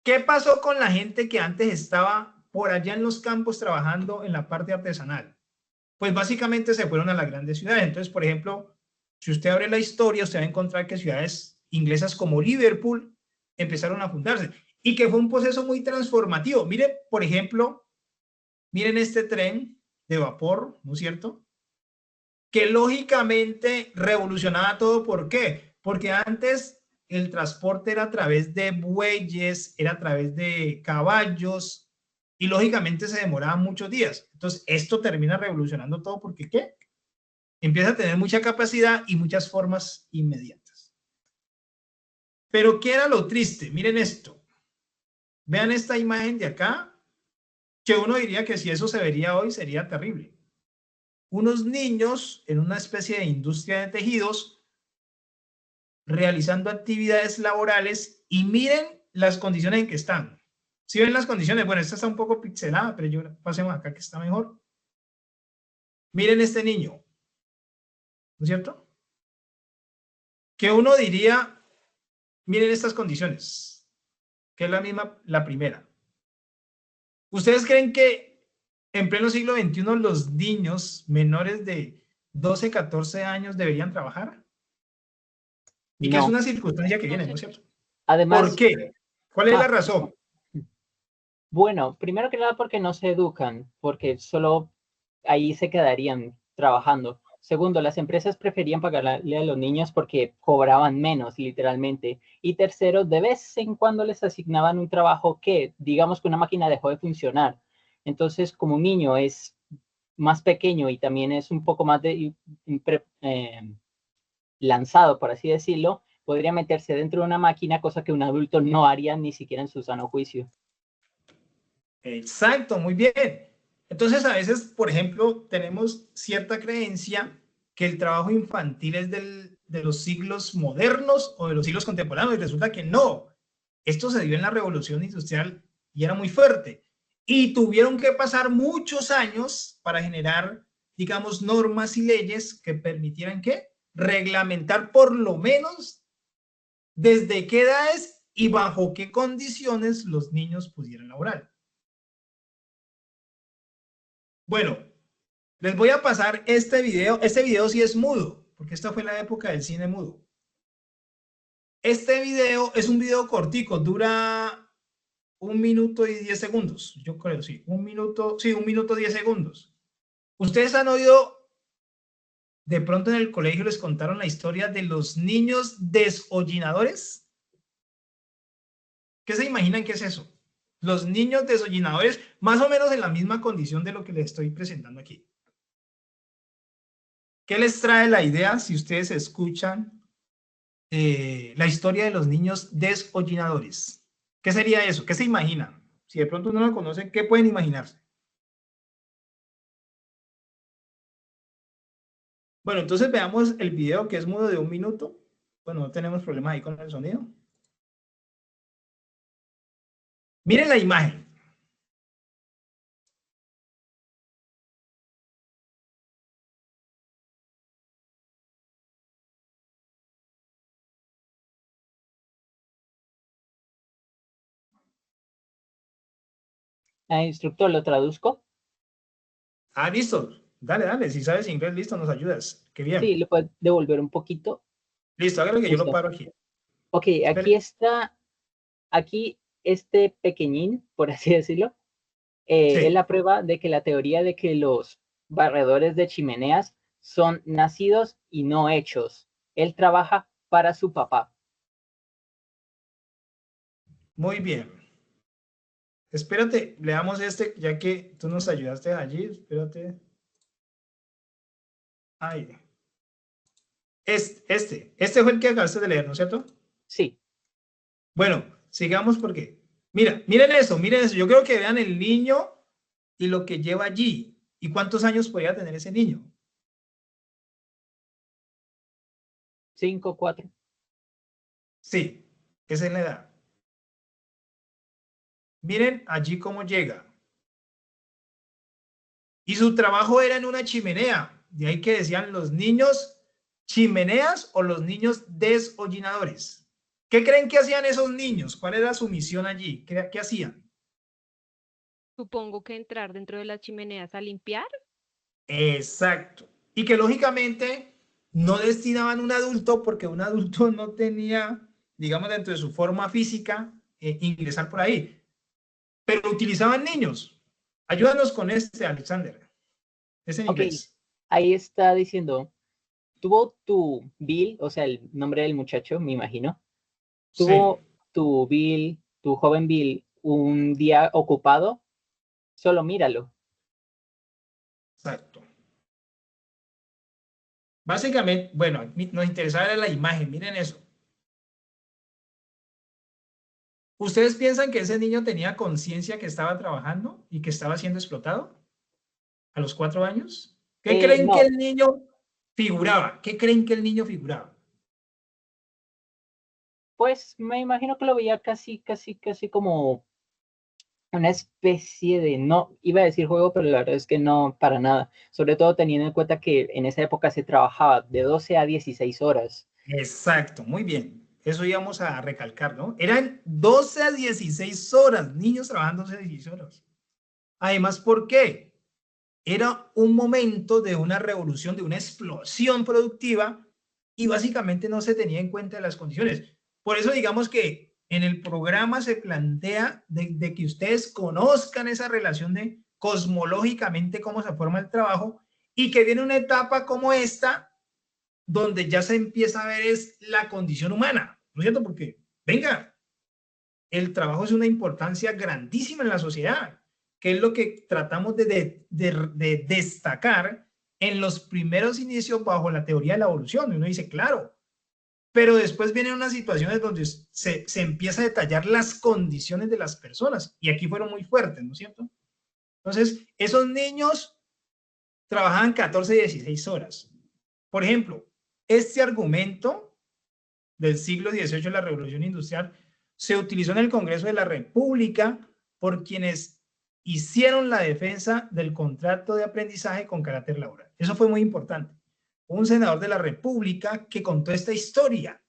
¿Qué pasó con la gente que antes estaba por allá en los campos trabajando en la parte artesanal? Pues básicamente se fueron a las grandes ciudades. Entonces, por ejemplo, si usted abre la historia, usted va a encontrar que ciudades inglesas como Liverpool empezaron a fundarse y que fue un proceso muy transformativo. Mire, por ejemplo, miren este tren de vapor, ¿no es cierto? Que lógicamente revolucionaba todo. ¿Por qué? Porque antes el transporte era a través de bueyes, era a través de caballos y lógicamente se demoraban muchos días. Entonces esto termina revolucionando todo porque ¿qué? Empieza a tener mucha capacidad y muchas formas inmediatas. Pero ¿qué era lo triste? Miren esto. Vean esta imagen de acá, que uno diría que si eso se vería hoy sería terrible. Unos niños en una especie de industria de tejidos realizando actividades laborales y miren las condiciones en que están. Si ven las condiciones, bueno, esta está un poco pixelada, pero yo pasemos acá que está mejor. Miren este niño, ¿no es cierto? Que uno diría, miren estas condiciones, que es la misma, la primera. ¿Ustedes creen que en pleno siglo XXI los niños menores de 12, 14 años deberían trabajar? Y que es una circunstancia que viene, ¿no es cierto? Además, ¿por qué? ¿Cuál es la razón? Bueno, primero que nada porque no se educan, porque solo ahí se quedarían trabajando. Segundo, las empresas preferían pagarle a los niños porque cobraban menos, literalmente. Y tercero, de vez en cuando les asignaban un trabajo que, digamos que una máquina dejó de funcionar. Entonces, como un niño es más pequeño y también es un poco más lanzado, por así decirlo, podría meterse dentro de una máquina, cosa que un adulto no haría ni siquiera en su sano juicio. Exacto, muy bien. Entonces, a veces, por ejemplo, tenemos cierta creencia que el trabajo infantil es de los siglos modernos o de los siglos contemporáneos, y resulta que no. Esto se dio en la Revolución Industrial y era muy fuerte. Y tuvieron que pasar muchos años para generar, digamos, normas y leyes que permitieran que reglamentar por lo menos desde qué edades y bajo qué condiciones los niños pudieran laborar. Bueno, les voy a pasar este video. Este video sí es mudo, porque esta fue la época del cine mudo. Este video es un video cortico, dura 1 minuto y 10 segundos. Yo creo, sí. 1 minuto, sí, 1 minuto 10 segundos. ¿Ustedes han oído, de pronto en el colegio les contaron la historia de los niños deshollinadores? ¿Qué se imaginan que es eso? Los niños deshollinadores, más o menos en la misma condición de lo que les estoy presentando aquí. ¿Qué les trae la idea si ustedes escuchan la historia de los niños deshollinadores? ¿Qué sería eso? ¿Qué se imaginan? Si de pronto no lo conocen, ¿qué pueden imaginarse? Bueno, entonces veamos el video que es mudo de 1 minuto. Bueno, no tenemos problemas ahí con el sonido. Miren la imagen. Instructor, ¿lo traduzco? Ah, listo. Dale, dale. Si sabes inglés, listo, nos ayudas. Qué bien. Sí, le puedes devolver un poquito. Listo, hágale que yo lo Listo. paro aquí. Ok, Espere. aquí está, aquí este pequeñín, por así decirlo, Sí. es la prueba de que la teoría de que los barredores de chimeneas son nacidos y no hechos. Él trabaja para su papá. Muy bien. Espérate, leamos este, ya que tú nos ayudaste allí. Espérate. Ay. Este fue el que acabaste de leer, ¿no es cierto? Sí. Bueno, sigamos porque, miren eso. Yo creo que vean el niño y lo que lleva allí. ¿Y cuántos años podría tener ese niño? 5, 4. Sí, esa es la edad. Miren allí cómo llega. Y su trabajo era en una chimenea. De ahí que decían los niños chimeneas o los niños deshollinadores. ¿Qué creen que hacían esos niños? ¿Cuál era su misión allí? ¿Qué hacían? Supongo que entrar dentro de las chimeneas a limpiar. Exacto. Y que lógicamente no destinaban un adulto porque un adulto no tenía, digamos, dentro de su forma física, ingresar por ahí. Pero utilizaban niños. Ayúdanos con este, Alexander. Es en inglés. Ahí está diciendo, tuvo tu Bill, o sea, el nombre del muchacho, me imagino. Tuvo Sí. tu Bill, tu joven Bill, un día ocupado. Solo míralo. Exacto. Básicamente, bueno, nos interesaba la imagen, miren eso. ¿Ustedes piensan que ese niño tenía conciencia que estaba trabajando y que estaba siendo explotado a los 4 años? ¿Qué creen que No, el niño figuraba? ¿Qué creen que el niño figuraba? pues me imagino que lo veía casi como una especie de, no, iba a decir juego, pero la verdad es que no, para nada. Sobre todo teniendo en cuenta que en esa época se trabajaba de 12 a 16 horas. Exacto, muy bien. Eso íbamos a recalcar, ¿no? Eran 12 a 16 horas, niños trabajando 12 a 16 horas. Además, ¿por qué? Era un momento de una revolución, de una explosión productiva y básicamente no se tenía en cuenta las condiciones. Por eso digamos que en el programa se plantea de que ustedes conozcan esa relación de cosmológicamente cómo se forma el trabajo y que viene una etapa como esta donde ya se empieza a ver es la condición humana, ¿no es cierto? Porque, venga, el trabajo es una importancia grandísima en la sociedad, que es lo que tratamos de destacar en los primeros inicios bajo la teoría de la evolución. Uno dice, claro, pero después vienen unas situaciones donde se empieza a detallar las condiciones de las personas, y aquí fueron muy fuertes, ¿no es cierto? Entonces, esos niños trabajaban 14, 16 horas. Por ejemplo, este argumento del siglo XVIII, la Revolución Industrial, se utilizó en el Congreso de la República por quienes hicieron la defensa del contrato de aprendizaje con carácter laboral. Eso fue muy importante. Un senador de la República que contó esta historia,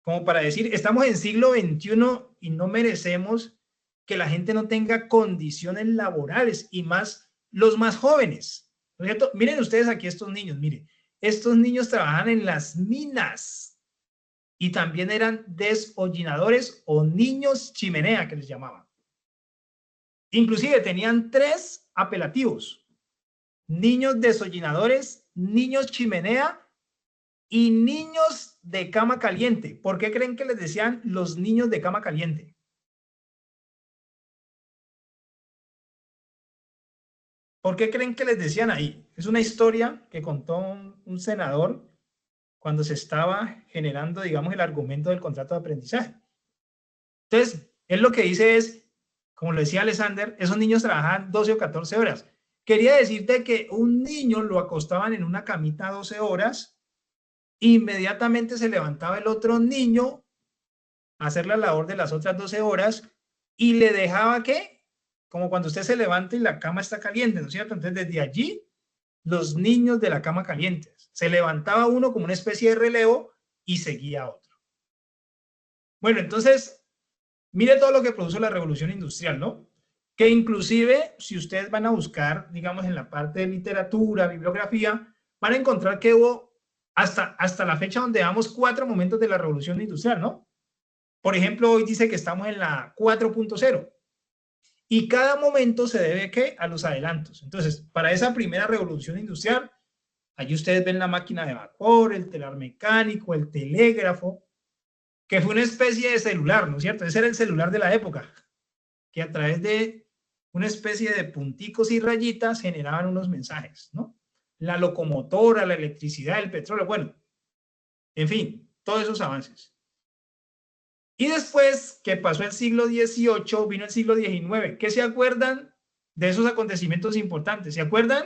como para decir, estamos en siglo XXI y no merecemos que la gente no tenga condiciones laborales, y más los más jóvenes, ¿no es cierto? Miren ustedes aquí estos niños, miren, estos niños trabajan en las minas y también eran deshollinadores o niños chimenea, que les llamaban. Inclusive tenían 3 apelativos: niños deshollinadores, niños chimenea y niños de cama caliente. ¿Por qué creen que les decían los niños de cama caliente? ¿Por qué creen que les decían ahí? Es una historia que contó un senador cuando se estaba generando, digamos, el argumento del contrato de aprendizaje. Entonces, él lo que dice es, como lo decía Alexander, esos niños trabajaban 12 o 14 horas. Quería decirte que un niño lo acostaban en una camita 12 horas, inmediatamente se levantaba el otro niño a hacer la labor de las otras 12 horas y le dejaba que, como cuando usted se levanta y la cama está caliente, ¿no es cierto? Entonces, desde allí, los niños de la cama caliente. Se levantaba uno como una especie de relevo y seguía otro. Bueno, entonces, mire todo lo que produjo la revolución industrial, ¿no? que inclusive si ustedes van a buscar, digamos, en la parte de literatura, bibliografía, van a encontrar que hubo hasta la fecha donde damos 4 momentos de la revolución industrial, ¿no? Por ejemplo, hoy dice que estamos en la 4.0 y cada momento se debe ¿qué? A los adelantos. Entonces, para esa primera revolución industrial, allí ustedes ven la máquina de vapor, el telar mecánico, el telégrafo, que fue una especie de celular, ¿no es cierto? Ese era el celular de la época, que a través de una especie de punticos y rayitas generaban unos mensajes, ¿no? La locomotora, la electricidad, el petróleo, bueno, en fin, todos esos avances. Y después que pasó el siglo XVIII, vino el siglo XIX. ¿Qué se acuerdan de esos acontecimientos importantes? ¿Se acuerdan?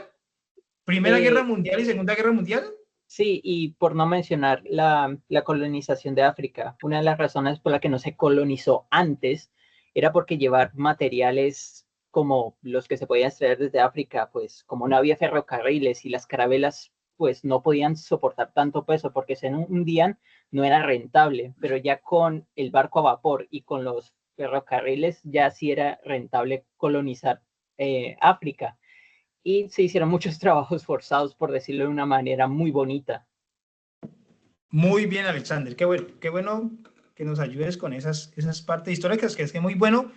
Primera Guerra Mundial y Segunda Guerra Mundial. Sí, y por no mencionar la colonización de África, una de las razones por la que no se colonizó antes era porque llevar materiales como los que se podían extraer desde África, pues como no había ferrocarriles y las carabelas pues no podían soportar tanto peso porque se hundían, no era rentable, pero ya con el barco a vapor y con los ferrocarriles ya sí era rentable colonizar África. Y se hicieron muchos trabajos forzados, por decirlo de una manera muy bonita. Muy bien, Alexander. Qué bueno que nos ayudes con esas partes históricas, que es que muy bueno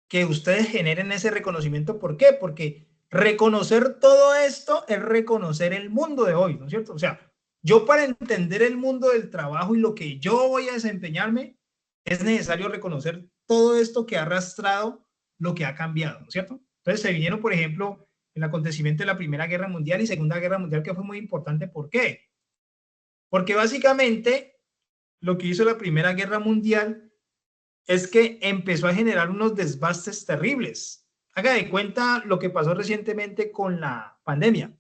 que ustedes generen ese reconocimiento. ¿Por qué? Porque reconocer todo esto es reconocer el mundo de hoy, ¿no es cierto? O sea, yo para entender el mundo del trabajo y lo que yo voy a desempeñarme, es necesario reconocer todo esto que ha arrastrado lo que ha cambiado, ¿no es cierto? Entonces se vinieron, por ejemplo, el acontecimiento de la Primera Guerra Mundial y Segunda Guerra Mundial, que fue muy importante. ¿Por qué? Porque básicamente lo que hizo la Primera Guerra Mundial es que empezó a generar unos desbastes terribles. Haga de cuenta lo que pasó recientemente con la pandemia.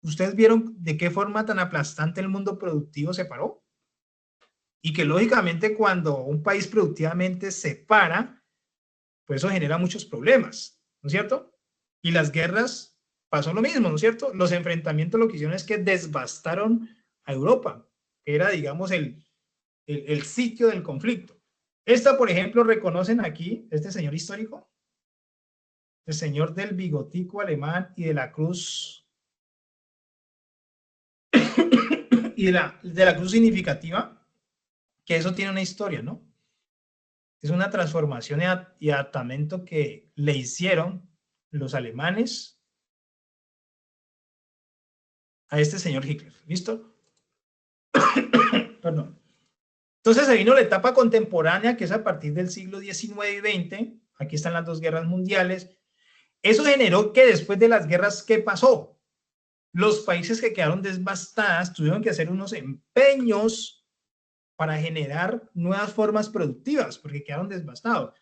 ¿Ustedes vieron de qué forma tan aplastante el mundo productivo se paró? Y que lógicamente cuando un país productivamente se para, pues eso genera muchos problemas, ¿no es cierto? Y las guerras pasó lo mismo, ¿no es cierto? Los enfrentamientos lo que hicieron es que devastaron a Europa, que era, digamos, el sitio del conflicto. Esta, por ejemplo, reconocen aquí, este señor histórico, el señor del bigotico alemán y de la cruz, y de la cruz significativa, que eso tiene una historia, ¿no? Es una transformación y adaptamiento que le hicieron los alemanes a este señor Hitler. ¿Listo? Perdón. Entonces se vino la etapa contemporánea, que es a partir del siglo XIX y XX. Aquí están las dos guerras mundiales. Eso generó que después de las guerras, ¿qué pasó? Los países que quedaron devastados tuvieron que hacer unos empeños para generar nuevas formas productivas, porque quedaron devastados.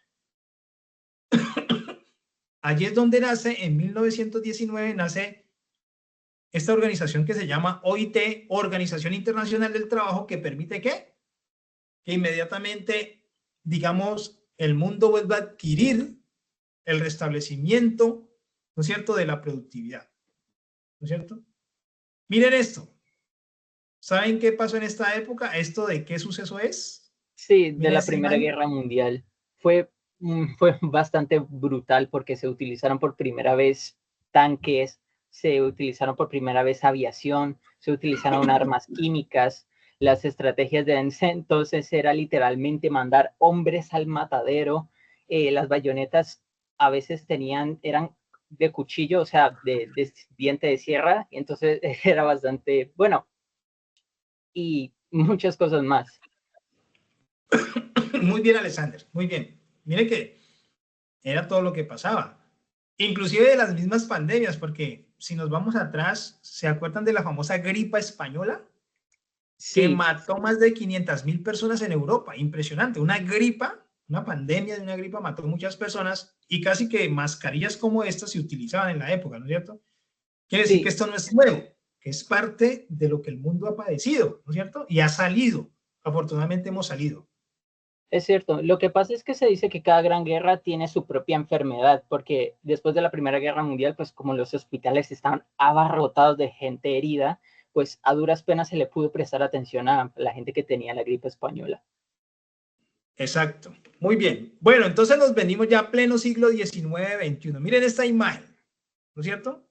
Allí es donde nace, en 1919, nace esta organización que se llama OIT, Organización Internacional del Trabajo, que permite ¿qué? Que inmediatamente, digamos, el mundo vuelva a adquirir el restablecimiento, ¿no es cierto?, de la productividad, ¿no es cierto? Miren esto. ¿Saben qué pasó en esta época? ¿Esto de qué suceso es? Sí, de la Primera Guerra Mundial. Fue bastante brutal porque se utilizaron por primera vez tanques, se utilizaron por primera vez aviación, se utilizaron armas químicas. Las estrategias de entonces era literalmente mandar hombres al matadero. Las bayonetas a veces eran de cuchillo, o sea, de diente de sierra, y entonces era bastante, bueno, y muchas cosas más. Muy bien, Alexander, muy bien. Mire que era todo lo que pasaba. Inclusive de las mismas pandemias, porque si nos vamos atrás, ¿se acuerdan de la famosa gripa española? Sí. Que mató más de 500.000 personas en Europa. Impresionante. Una gripa, una pandemia de una gripa mató muchas personas y casi que mascarillas como estas se utilizaban en la época, ¿no es cierto? Quiere decir que esto no es nuevo, que es parte de lo que el mundo ha padecido, ¿no es cierto? Y ha salido. Afortunadamente hemos salido. Es cierto, lo que pasa es que se dice que cada gran guerra tiene su propia enfermedad, porque después de la Primera Guerra Mundial, pues como los hospitales estaban abarrotados de gente herida, pues a duras penas se le pudo prestar atención a la gente que tenía la gripe española. Exacto. Muy bien. Bueno, entonces nos venimos ya a pleno siglo XIX, XXI. Miren esta imagen, ¿no es cierto?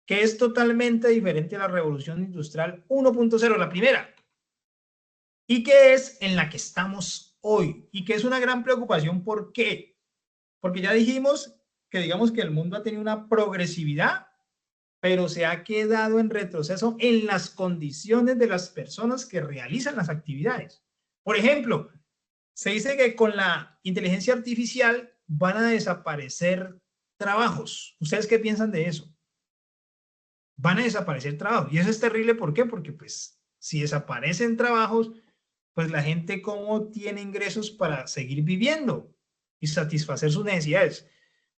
Que es totalmente diferente a la Revolución Industrial 1.0, la primera. Y que es en la que estamos hoy. Y que es una gran preocupación. ¿Por qué? Porque ya dijimos que digamos que el mundo ha tenido una progresividad, pero se ha quedado en retroceso en las condiciones de las personas que realizan las actividades. Por ejemplo, se dice que con la inteligencia artificial van a desaparecer trabajos. ¿Ustedes qué piensan de eso? Van a desaparecer trabajos. Y eso es terrible, ¿por qué? Porque pues si desaparecen trabajos, pues la gente cómo tiene ingresos para seguir viviendo y satisfacer sus necesidades.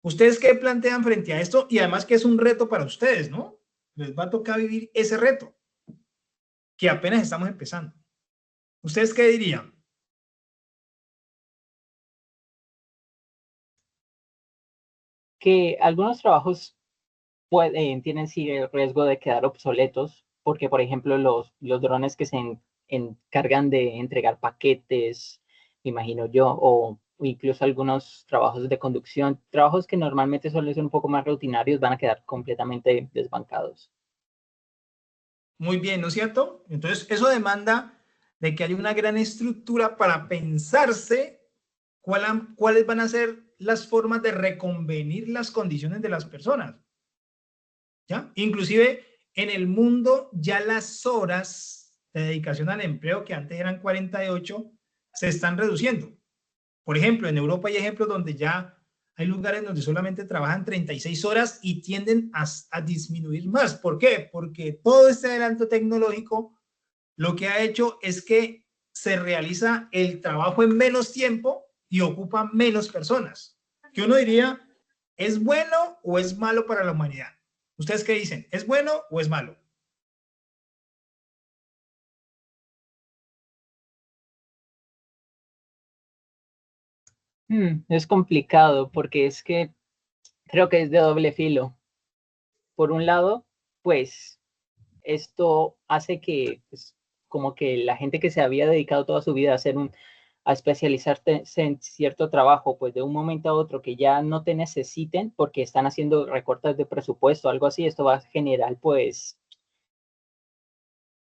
¿Ustedes qué plantean frente a esto? Y además que es un reto para ustedes, ¿no? Les va a tocar vivir ese reto, que apenas estamos empezando. ¿Ustedes qué dirían? Que algunos trabajos tienen sí el riesgo de quedar obsoletos, porque por ejemplo los drones que se encargan de entregar paquetes, me imagino yo, o incluso algunos trabajos de conducción, trabajos que normalmente suelen ser un poco más rutinarios, van a quedar completamente desbancados. Muy bien, ¿no es cierto? Entonces, eso demanda de que haya una gran estructura para pensarse cuáles van a ser las formas de reconvenir las condiciones de las personas. ¿Ya? Inclusive en el mundo ya las horas de dedicación al empleo que antes eran 48 se están reduciendo. Por ejemplo, en Europa hay ejemplos donde ya hay lugares donde solamente trabajan 36 horas y tienden a disminuir más. ¿Por qué? Porque todo este adelanto tecnológico lo que ha hecho es que se realiza el trabajo en menos tiempo y ocupa menos personas. Que uno diría, ¿es bueno o es malo para la humanidad? ¿Ustedes qué dicen? ¿Es bueno o es malo? Es complicado porque es que creo que es de doble filo. Por un lado, pues esto hace que pues, como que la gente que se había dedicado toda su vida a especializarse en cierto trabajo, pues de un momento a otro que ya no te necesiten porque están haciendo recortes de presupuesto, algo así, esto va a generar pues,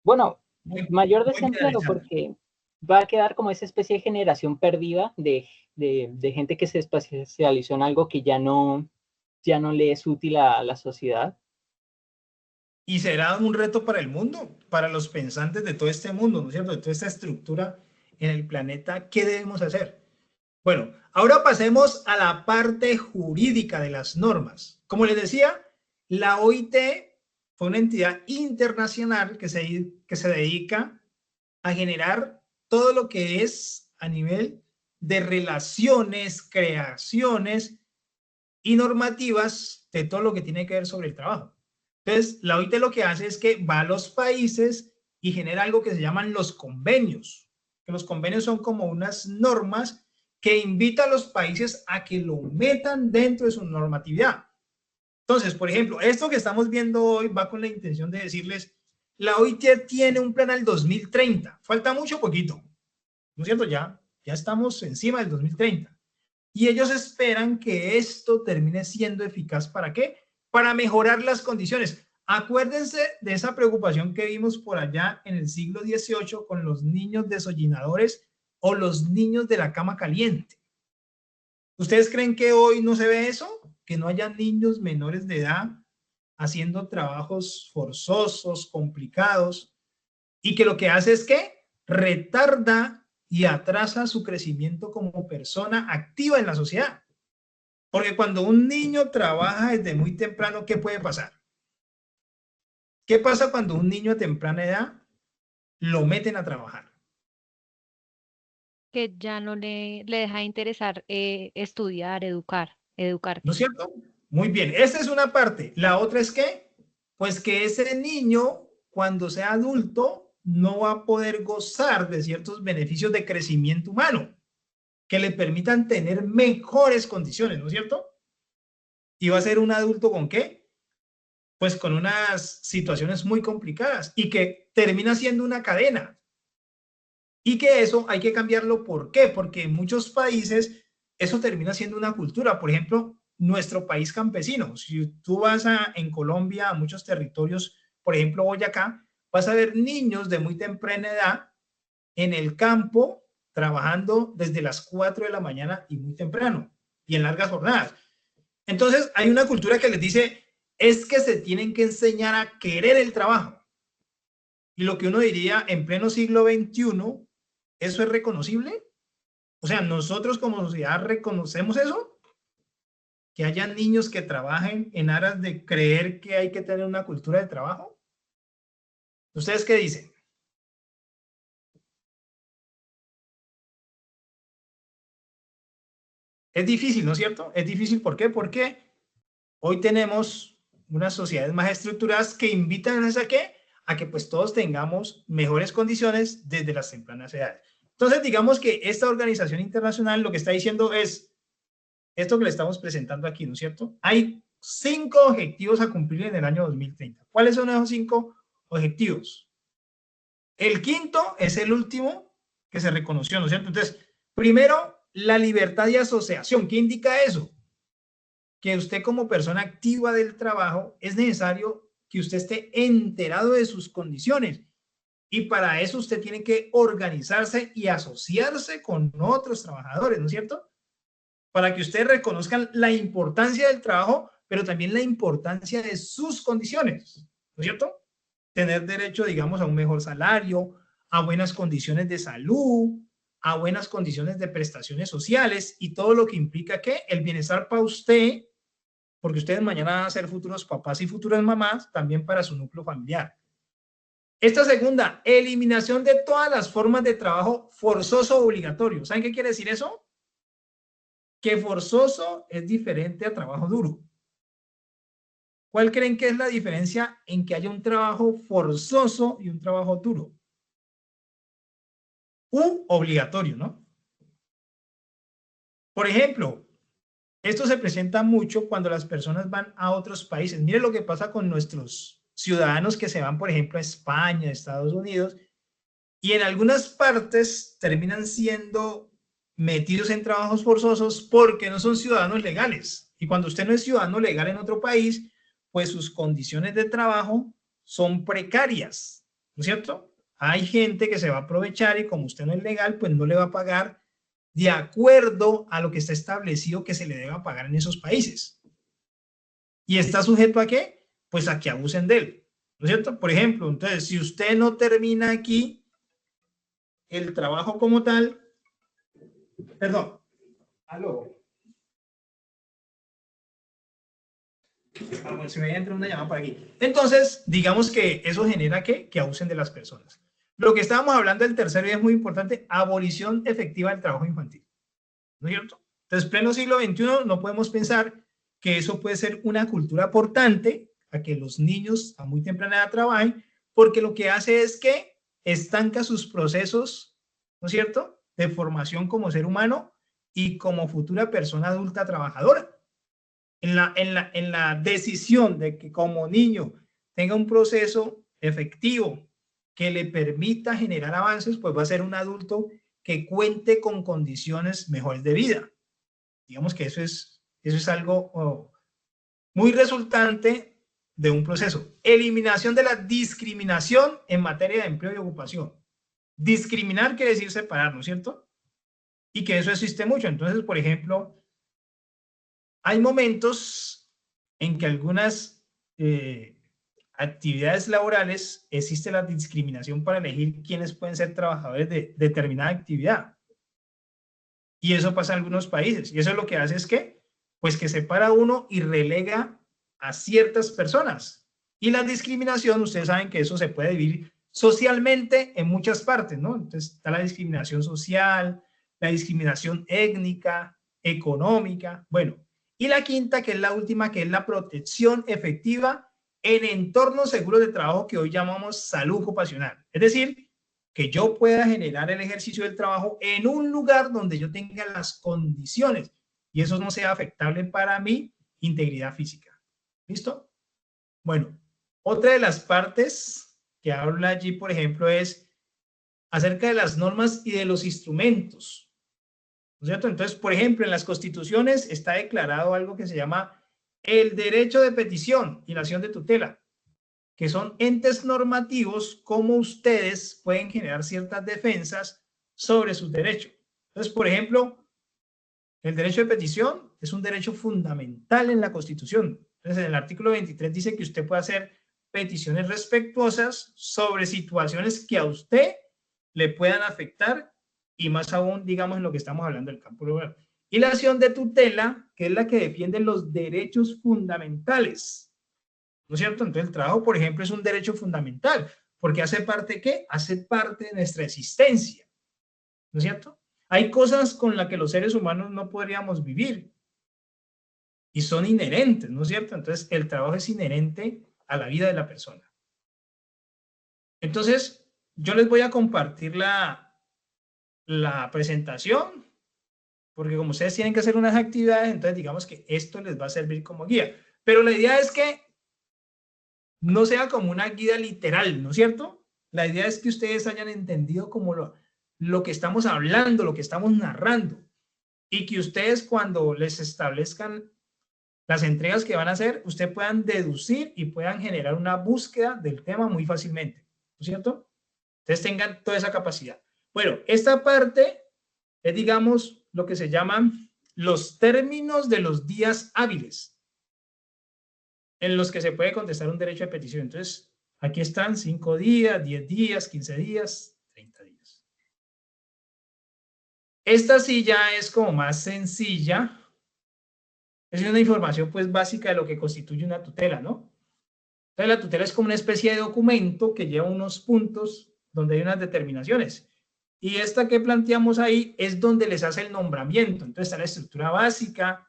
bueno, mayor Muy desempleo generalizado. porque va a quedar como esa especie de generación perdida de gente que se especializó en algo que ya no le es útil a la sociedad. Y será un reto para el mundo, para los pensantes de todo este mundo, ¿no es cierto? De toda esta estructura en el planeta, ¿qué debemos hacer? Bueno, ahora pasemos a la parte jurídica de las normas. Como les decía, la OIT fue una entidad internacional que se dedica a generar todo lo que es a nivel de relaciones, creaciones y normativas de todo lo que tiene que ver sobre el trabajo. Entonces, la OIT lo que hace es que va a los países y genera algo que se llaman los convenios. Que los convenios son como unas normas que invitan a los países a que lo metan dentro de su normatividad. Entonces, por ejemplo, esto que estamos viendo hoy va con la intención de decirles, la OIT tiene un plan al 2030, falta mucho poquito, ¿no es cierto? Ya estamos encima del 2030. Y ellos esperan que esto termine siendo eficaz. ¿Para qué? Para mejorar las condiciones. Acuérdense de esa preocupación que vimos por allá en el siglo XVIII con los niños desollinadores o los niños de la cama caliente. ¿Ustedes creen que hoy no se ve eso? Que no haya niños menores de edad haciendo trabajos forzosos, complicados, y que lo que hace es que retarda y atrasa su crecimiento como persona activa en la sociedad. Porque cuando un niño trabaja desde muy temprano, ¿qué puede pasar? ¿Qué pasa cuando un niño a temprana edad lo meten a trabajar? Que ya no le deja de interesar estudiar, ¿No educarte. es cierto? Muy bien, esa es una parte. La otra es que, pues que ese niño, cuando sea adulto, no va a poder gozar de ciertos beneficios de crecimiento humano que le permitan tener mejores condiciones, ¿no es cierto? Y va a ser un adulto con qué? Pues con unas situaciones muy complicadas y que termina siendo una cadena. Y que eso hay que cambiarlo. ¿Por qué? Porque en muchos países eso termina siendo una cultura. Por ejemplo, nuestro país campesino. Si tú vas en Colombia a muchos territorios, por ejemplo Boyacá, vas a ver niños de muy temprana edad en el campo trabajando desde las 4 de la mañana y muy temprano y en largas jornadas. Entonces hay una cultura que les dice es que se tienen que enseñar a querer el trabajo. Y lo que uno diría en pleno siglo XXI, ¿eso es reconocible? O sea, nosotros como sociedad reconocemos eso, que haya niños que trabajen en aras de creer que hay que tener una cultura de trabajo. ¿Ustedes qué dicen? Es difícil, ¿no es cierto? Es difícil, ¿por qué? Porque hoy tenemos unas sociedades más estructuradas que invitan ¿a qué? A que pues todos tengamos mejores condiciones desde las tempranas edades. Entonces, digamos que esta organización internacional lo que está diciendo es esto que le estamos presentando aquí, ¿no es cierto? Hay 5 objetivos a cumplir en el año 2030. ¿Cuáles son esos 5 objetivos? El quinto es el último que se reconoció, ¿no es cierto? Entonces, primero, la libertad de asociación. ¿Qué indica eso? Que usted como persona activa del trabajo es necesario que usted esté enterado de sus condiciones. Y para eso usted tiene que organizarse y asociarse con otros trabajadores, ¿no es cierto? Para que ustedes reconozcan la importancia del trabajo, pero también la importancia de sus condiciones, ¿no es cierto? Tener derecho, digamos, a un mejor salario, a buenas condiciones de salud, a buenas condiciones de prestaciones sociales y todo lo que implica que el bienestar para usted, porque ustedes mañana van a ser futuros papás y futuras mamás, también para su núcleo familiar. Esta segunda, eliminación de todas las formas de trabajo forzoso o obligatorio. ¿Saben qué quiere decir eso? Que forzoso es diferente a trabajo duro. ¿Cuál creen que es la diferencia en que haya un trabajo forzoso y un trabajo duro? Obligatorio, ¿no? Por ejemplo, esto se presenta mucho cuando las personas van a otros países. Mire lo que pasa con nuestros ciudadanos que se van, por ejemplo, a España, a Estados Unidos, y en algunas partes terminan siendo metidos en trabajos forzosos porque no son ciudadanos legales. Y cuando usted no es ciudadano legal en otro país, pues sus condiciones de trabajo son precarias, ¿no es cierto? Hay gente que se va a aprovechar y como usted no es legal, pues no le va a pagar de acuerdo a lo que está establecido que se le deba pagar en esos países. ¿Y está sujeto a qué? Pues a que abusen de él, ¿no es cierto? Por ejemplo, entonces, si usted no termina aquí el trabajo como tal, perdón, aló. Bueno, si me entra una llamada por aquí. Entonces, digamos que eso genera que abusen de las personas. Lo que estábamos hablando del tercero y es muy importante, abolición efectiva del trabajo infantil. ¿No es cierto? Entonces, pleno siglo XXI, no podemos pensar que eso puede ser una cultura portante a que los niños a muy temprana edad trabajen, porque lo que hace es que estanca sus procesos, ¿no es cierto?, de formación como ser humano y como futura persona adulta trabajadora. En la decisión de que como niño tenga un proceso efectivo que le permita generar avances, pues va a ser un adulto que cuente con condiciones mejores de vida. Digamos que eso es algo muy resultante de un proceso. Eliminación de la discriminación en materia de empleo y ocupación. Discriminar quiere decir separar, ¿no es cierto? Y que eso existe mucho. Entonces, por ejemplo, hay momentos en que algunas actividades laborales existe la discriminación para elegir quiénes pueden ser trabajadores de determinada actividad. Y eso pasa en algunos países. Y eso es lo que hace es que, pues que separa uno y relega a ciertas personas. Y la discriminación, ustedes saben que eso se puede vivir socialmente en muchas partes, ¿no? Entonces está la discriminación social, la discriminación étnica, económica, bueno. Y la quinta, que es la última, que es la protección efectiva en entornos seguros de trabajo que hoy llamamos salud ocupacional. Es decir, que yo pueda generar el ejercicio del trabajo en un lugar donde yo tenga las condiciones y eso no sea afectable para mi integridad física. ¿Listo? Bueno, otra de las partes que habla allí, por ejemplo, es acerca de las normas y de los instrumentos, ¿no es cierto? Entonces, por ejemplo, en las constituciones está declarado algo que se llama el derecho de petición y la acción de tutela, que son entes normativos como ustedes pueden generar ciertas defensas sobre sus derechos. Entonces, por ejemplo, el derecho de petición es un derecho fundamental en la Constitución. Entonces, en el artículo 23 dice que usted puede hacer peticiones respetuosas sobre situaciones que a usted le puedan afectar y más aún, digamos, en lo que estamos hablando del campo laboral. Y la acción de tutela, que es la que defiende los derechos fundamentales, ¿no es cierto? Entonces, el trabajo, por ejemplo, es un derecho fundamental, porque hace parte, ¿qué? Hace parte de nuestra existencia, ¿no es cierto? Hay cosas con las que los seres humanos no podríamos vivir y son inherentes, ¿no es cierto? Entonces, el trabajo es inherente a la vida de la persona. Entonces, yo les voy a compartir la presentación, porque como ustedes tienen que hacer unas actividades, entonces digamos que esto les va a servir como guía. Pero la idea es que no sea como una guía literal, ¿no es cierto? La idea es que ustedes hayan entendido como lo que estamos hablando, lo que estamos narrando, y que ustedes cuando les establezcan las entregas que van a hacer, ustedes puedan deducir y puedan generar una búsqueda del tema muy fácilmente, ¿no es cierto? Entonces tengan toda esa capacidad. Bueno, esta parte es, digamos, lo que se llaman los términos de los días hábiles en los que se puede contestar un derecho de petición. Entonces, aquí están 5 días, 10 días, 15 días, 30 días. Esta sí ya es como más sencilla. Es una información pues básica de lo que constituye una tutela, ¿no? Entonces, la tutela es como una especie de documento que lleva unos puntos donde hay unas determinaciones. Y esta que planteamos ahí es donde les hace el nombramiento. Entonces está la estructura básica,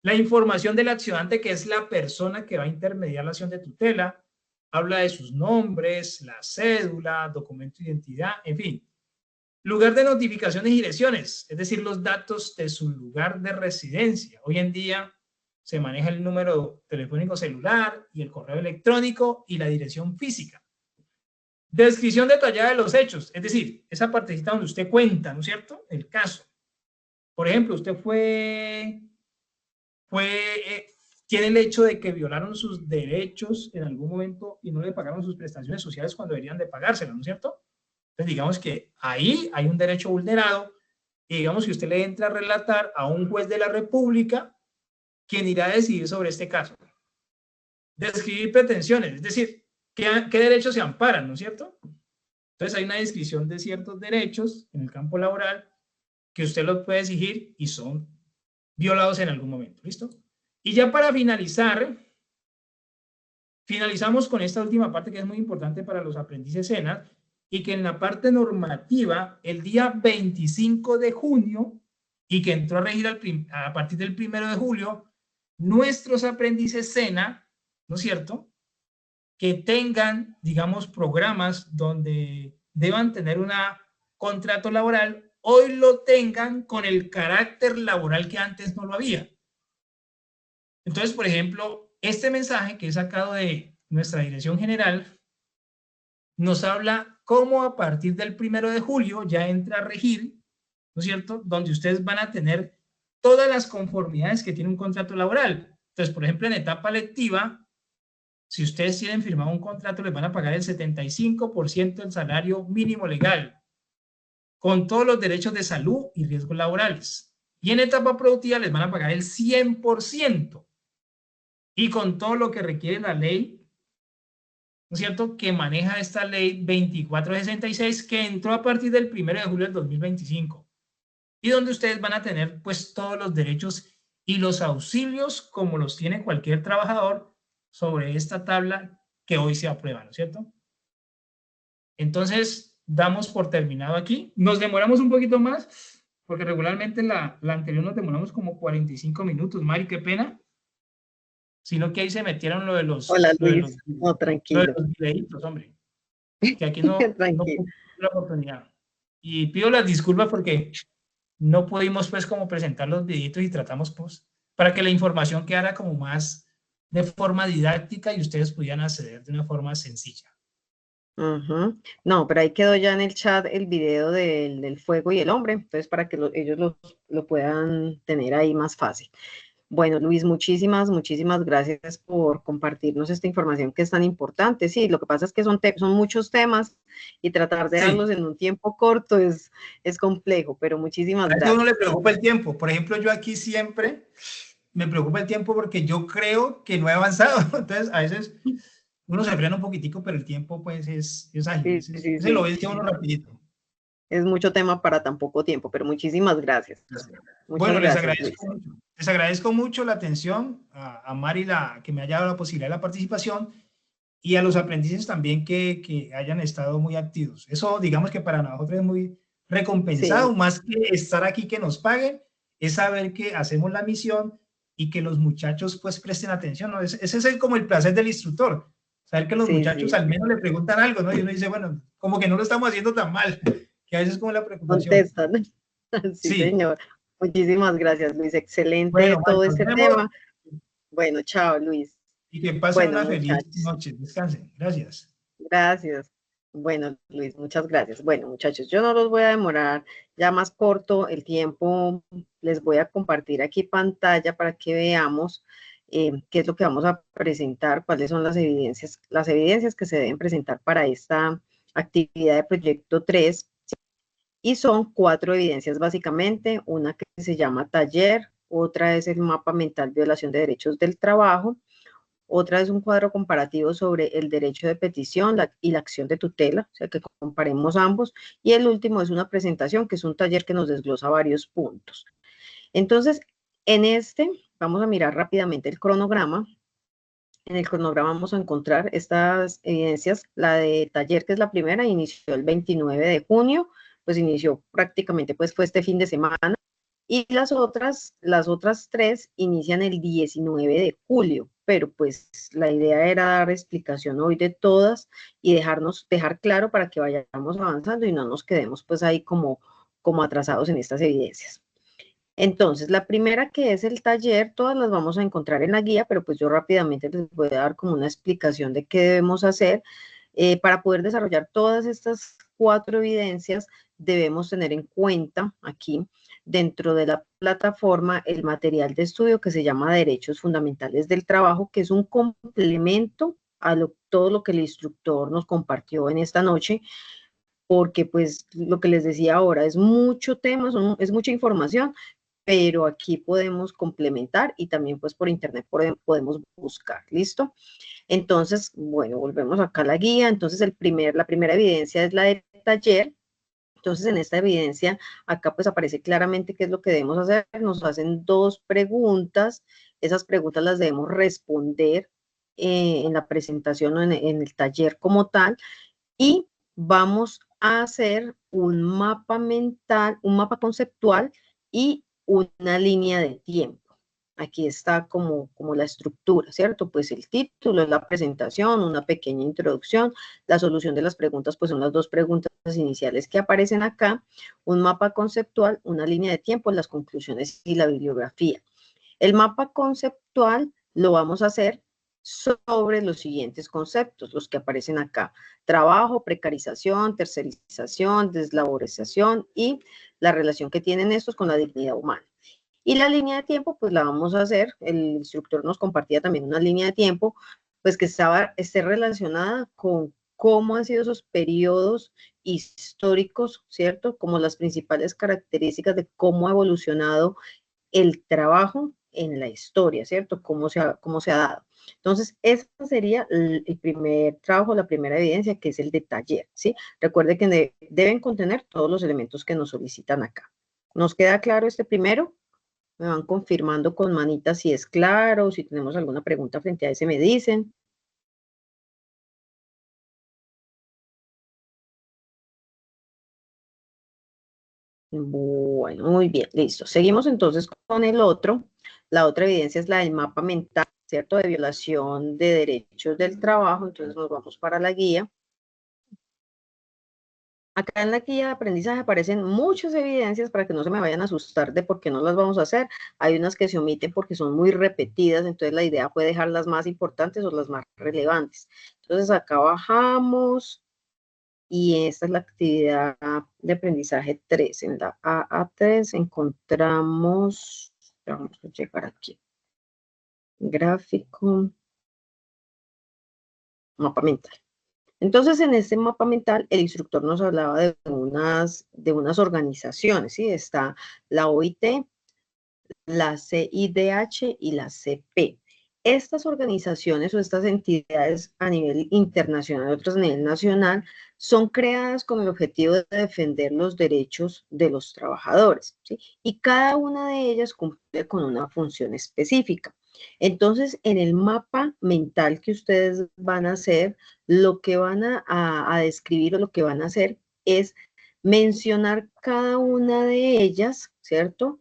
la información del accionante, que es la persona que va a intermediar la acción de tutela, habla de sus nombres, la cédula, documento de identidad, en fin. Lugar de notificaciones y direcciones, es decir, los datos de su lugar de residencia. Hoy en día se maneja el número telefónico celular y el correo electrónico y la dirección física. Descripción detallada de los hechos, es decir, esa partecita donde usted cuenta, ¿no es cierto?, el caso. Por ejemplo, usted tiene el hecho de que violaron sus derechos en algún momento y no le pagaron sus prestaciones sociales cuando deberían de pagárselas, ¿no es cierto? Entonces, digamos que ahí hay un derecho vulnerado y digamos que usted le entra a relatar a un juez de la República quien irá a decidir sobre este caso. Describir pretensiones, es decir, ¿qué derechos se amparan, no es cierto? Entonces hay una descripción de ciertos derechos en el campo laboral que usted los puede exigir y son violados en algún momento, ¿listo? Y ya para finalizar, finalizamos con esta última parte que es muy importante para los aprendices SENA y que en la parte normativa, el día 25 de junio y que entró a regir a partir del 1 de julio, nuestros aprendices SENA, ¿no es cierto?, que tengan, digamos, programas donde deban tener un contrato laboral, hoy lo tengan con el carácter laboral que antes no lo había. Entonces, por ejemplo, este mensaje que he sacado de nuestra dirección general nos habla cómo a partir del 1 de julio ya entra a regir, ¿no es cierto?, donde ustedes van a tener todas las conformidades que tiene un contrato laboral. Entonces, por ejemplo, en etapa lectiva, si ustedes tienen firmado un contrato, les van a pagar el 75% del salario mínimo legal, con todos los derechos de salud y riesgos laborales. Y en etapa productiva les van a pagar el 100%. Y con todo lo que requiere la ley, ¿no es cierto?, que maneja esta ley 2466, que entró a partir del 1 de julio del 2025. Y donde ustedes van a tener, pues, todos los derechos y los auxilios como los tiene cualquier trabajador sobre esta tabla que hoy se aprueba, ¿no es cierto? Entonces, damos por terminado aquí. Nos demoramos un poquito más, porque regularmente la anterior nos demoramos como 45 minutos. Mari, qué pena. Sino que ahí se metieron lo de los... Hola, Luis. No, tranquilo. Lo de los videitos, hombre. Que aquí no pude la oportunidad. Y pido las disculpas porque no pudimos, pues, como presentar los videitos y tratamos, pues, para que la información quedara como más de forma didáctica y ustedes pudieran acceder de una forma sencilla. Ujú. No, pero ahí quedó ya en el chat el video del fuego y el hombre, entonces para que ellos lo puedan tener ahí más fácil. Bueno, Luis, muchísimas gracias por compartirnos esta información que es tan importante. Sí, lo que pasa es que son muchos temas y tratar de Sí, darlos en un tiempo corto es complejo, pero muchísimas a veces a uno le gracias. preocupa el tiempo. Por ejemplo, yo aquí siempre me preocupa el tiempo porque yo creo que no he avanzado. Entonces, a veces uno se frena un poquitico, pero el tiempo pues es ágil. Sí, Ese, sí, ese lo sí. vence uno rapidito. Es mucho tema para tan poco tiempo, pero muchísimas gracias. Muchas Bueno, gracias, Luis. les agradezco mucho la atención a Mari que me haya dado la posibilidad de la participación y a los aprendices también que hayan estado muy activos. Eso digamos que para nosotros es muy recompensado, Sí, más que estar aquí que nos paguen, es saber que hacemos la misión y que los muchachos pues presten atención, ¿no? Ese es como el placer del instructor, saber que los sí, muchachos sí. al menos le preguntan algo, ¿no? Y uno dice, bueno, como que no lo estamos haciendo tan mal, que a veces es como la preocupación. Contestan. Sí, Sí, señor. Muchísimas gracias, Luis. Excelente bueno, Mari, todo nos este vemos tema. Bueno, chao, Luis. y que pasen Bueno, una feliz muchachos, noche. Descansen. Gracias. gracias. Bueno, Luis, muchas gracias. Bueno, muchachos, yo no los voy a demorar ya más corto el tiempo. Les voy a compartir aquí pantalla para que veamos qué es lo que vamos a presentar, cuáles son las evidencias que se deben presentar para esta actividad de proyecto 3. Y son 4 evidencias básicamente, una que se llama taller, otra es el mapa mental violación de derechos del trabajo, otra es un cuadro comparativo sobre el derecho de petición y la acción de tutela, o sea que comparemos ambos, y el último es una presentación, que es un taller que nos desglosa varios puntos. Entonces, en vamos a mirar rápidamente el cronograma. En el cronograma vamos a encontrar estas evidencias. La de taller, que es la primera, inició el 29 de junio, pues inició prácticamente, pues fue este fin de semana. Y las otras 3 inician el 19 de julio, pero pues la idea era dar explicación hoy de todas y dejar claro para que vayamos avanzando y no nos quedemos pues ahí como atrasados en estas evidencias. Entonces, la primera, que es el taller, todas las vamos a encontrar en la guía, pero pues yo rápidamente les voy a dar como una explicación de qué debemos hacer. Para poder desarrollar todas estas 4 evidencias, debemos tener en cuenta aquí, dentro de la plataforma, el material de estudio que se llama Derechos Fundamentales del Trabajo, que es un complemento a todo lo que el instructor nos compartió en esta noche, porque pues lo que les decía ahora, es mucho tema, es mucha información, pero aquí podemos complementar y también pues por internet podemos buscar, ¿listo? Entonces, bueno, volvemos acá a la guía. Entonces, la primera evidencia es la de taller. Entonces, en esta evidencia, acá pues aparece claramente qué es lo que debemos hacer. Nos hacen 2 preguntas. Esas preguntas las debemos responder en la presentación o en el taller como tal. Y vamos a hacer un mapa mental, un mapa conceptual y una línea de tiempo. Aquí está como la estructura, ¿cierto? Pues el título es la presentación, una pequeña introducción, la solución de las preguntas, pues son las 2 preguntas iniciales que aparecen acá, un mapa conceptual, una línea de tiempo, las conclusiones y la bibliografía. El mapa conceptual lo vamos a hacer sobre los siguientes conceptos, los que aparecen acá: trabajo, precarización, tercerización, deslaborización y la relación que tienen estos con la dignidad humana. Y la línea de tiempo, pues la vamos a hacer, el instructor nos compartía también una línea de tiempo, pues que esté relacionada con cómo han sido esos periodos históricos, ¿cierto? Como las principales características de cómo ha evolucionado el trabajo en la historia, ¿cierto? Cómo se ha dado. Entonces, ese sería el primer trabajo, la primera evidencia, que es el de taller, ¿sí? Recuerde que deben contener todos los elementos que nos solicitan acá. ¿Nos queda claro este primero? Me van confirmando con manitas si es claro, si tenemos alguna pregunta frente a ese, me dicen. Bueno, muy bien, listo. Seguimos entonces con el otro. La otra evidencia es la del mapa mental, ¿cierto? De violación de derechos del trabajo. Entonces nos vamos para la guía. Acá en la guía de aprendizaje aparecen muchas evidencias para que no se me vayan a asustar de por qué no las vamos a hacer. Hay unas que se omiten porque son muy repetidas, entonces la idea fue dejar las más importantes o las más relevantes. Entonces acá bajamos y esta es la actividad de aprendizaje 3. En la AA3 encontramos, vamos a llegar aquí, gráfico, mapa mental. Entonces, en este mapa mental, el instructor nos hablaba de unas organizaciones, ¿sí? Está la OIT, la CIDH y la CP. Estas organizaciones o estas entidades a nivel internacional, otras a nivel nacional, son creadas con el objetivo de defender los derechos de los trabajadores, ¿sí? Y cada una de ellas cumple con una función específica. Entonces, en el mapa mental que ustedes van a hacer, lo que van a describir o lo que van a hacer es mencionar cada una de ellas, ¿cierto?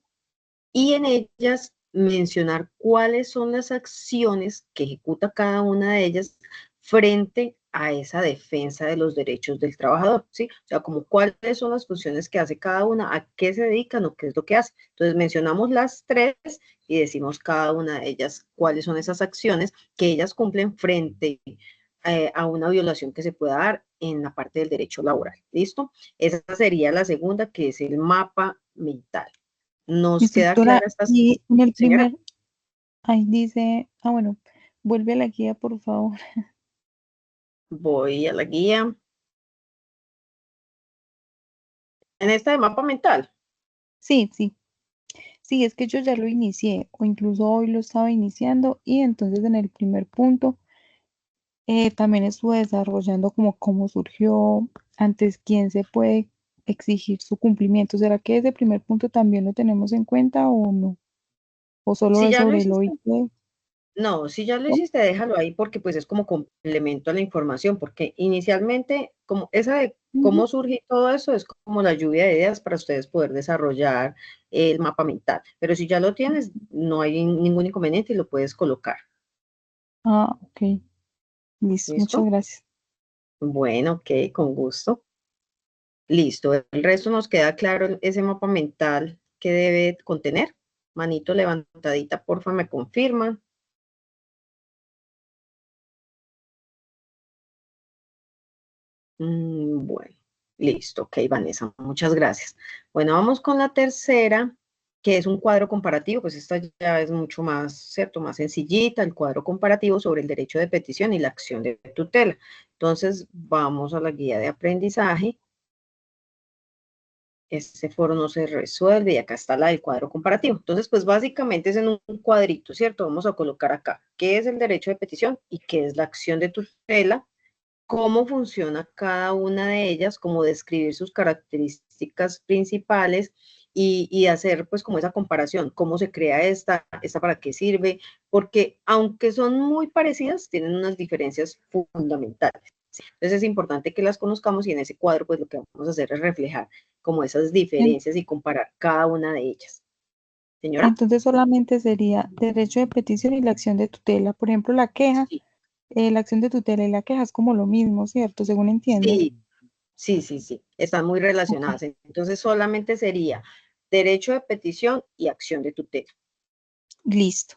Y en ellas mencionar cuáles son las acciones que ejecuta cada una de ellas frente a esa defensa de los derechos del trabajador, ¿sí? O sea, como cuáles son las funciones que hace cada una, a qué se dedican o qué es lo que hace. Entonces mencionamos las tres y decimos cada una de ellas cuáles son esas acciones que ellas cumplen frente a una violación que se pueda dar en la parte del derecho laboral. ¿Listo? Esa sería la segunda, que es el mapa mental. ¿Nos queda Instructora, clara esta, y en el señora? primer, ahí dice, bueno, vuelve a la guía, por favor. Voy a la guía. En esta de mapa mental. Sí, sí. Sí, es que yo ya lo inicié, o incluso hoy lo estaba iniciando, y entonces en el primer punto también estuve desarrollando como cómo surgió, antes quién se puede exigir su cumplimiento. ¿Será que ese primer punto también lo tenemos en cuenta o no? ¿O solo Si es ya lo sobre el hiciste, OIT? no, si ya lo ¿No? hiciste, déjalo ahí porque pues es como complemento a la información, porque inicialmente, como esa de Ujú. cómo surge todo eso, es como la lluvia de ideas para ustedes poder desarrollar el mapa mental. Pero si ya lo tienes, no hay ningún inconveniente y lo puedes colocar. Ah, ok. Listo, muchas ¿Listo? gracias. Bueno, ok, con gusto. Listo, el resto nos queda claro ese mapa mental que debe contener. Manito levantadita, porfa, me confirman. Bueno, listo, ok, Vanessa, muchas gracias. Bueno, vamos con la tercera, que es un cuadro comparativo, pues esta ya es mucho más, ¿cierto? Más sencillita, el cuadro comparativo sobre el derecho de petición y la acción de tutela. Entonces, vamos a la guía de aprendizaje. Este foro no se resuelve y acá está la del cuadro comparativo. Entonces, pues básicamente es en un cuadrito, ¿cierto? Vamos a colocar acá qué es el derecho de petición y qué es la acción de tutela, cómo funciona cada una de ellas, cómo describir sus características principales y hacer pues como esa comparación, cómo se crea esta para qué sirve, porque aunque son muy parecidas, tienen unas diferencias fundamentales. Entonces es importante que las conozcamos y en ese cuadro pues lo que vamos a hacer es reflejar como esas En- diferencias y comparar cada una de ellas. Señora. Entonces solamente sería derecho de petición y la acción de tutela. Por ejemplo, la queja, Sí, la acción de tutela y la queja es como lo mismo, ¿cierto? Según entiendo. sí, sí, están muy Ok, relacionadas. Entonces solamente sería derecho de petición y acción de tutela. listo.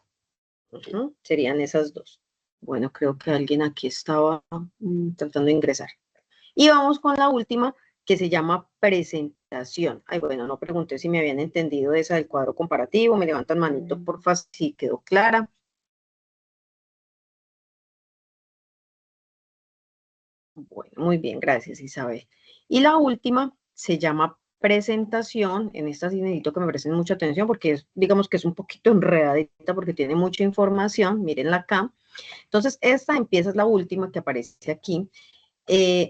Serían esas dos. Bueno, creo que alguien aquí estaba tratando de ingresar. Y vamos con la última, que se llama presentación. Ay, bueno, no pregunté si me habían entendido esa del cuadro comparativo. Me levantan manito, porfa, si quedó clara. Bueno, muy bien, gracias, Isabel. Y la última se llama presentación. En esta sí necesito que me presten mucha atención porque digamos que es un poquito enredadita porque tiene mucha información. Mírenla acá. Entonces, esta empieza, es la última que aparece aquí.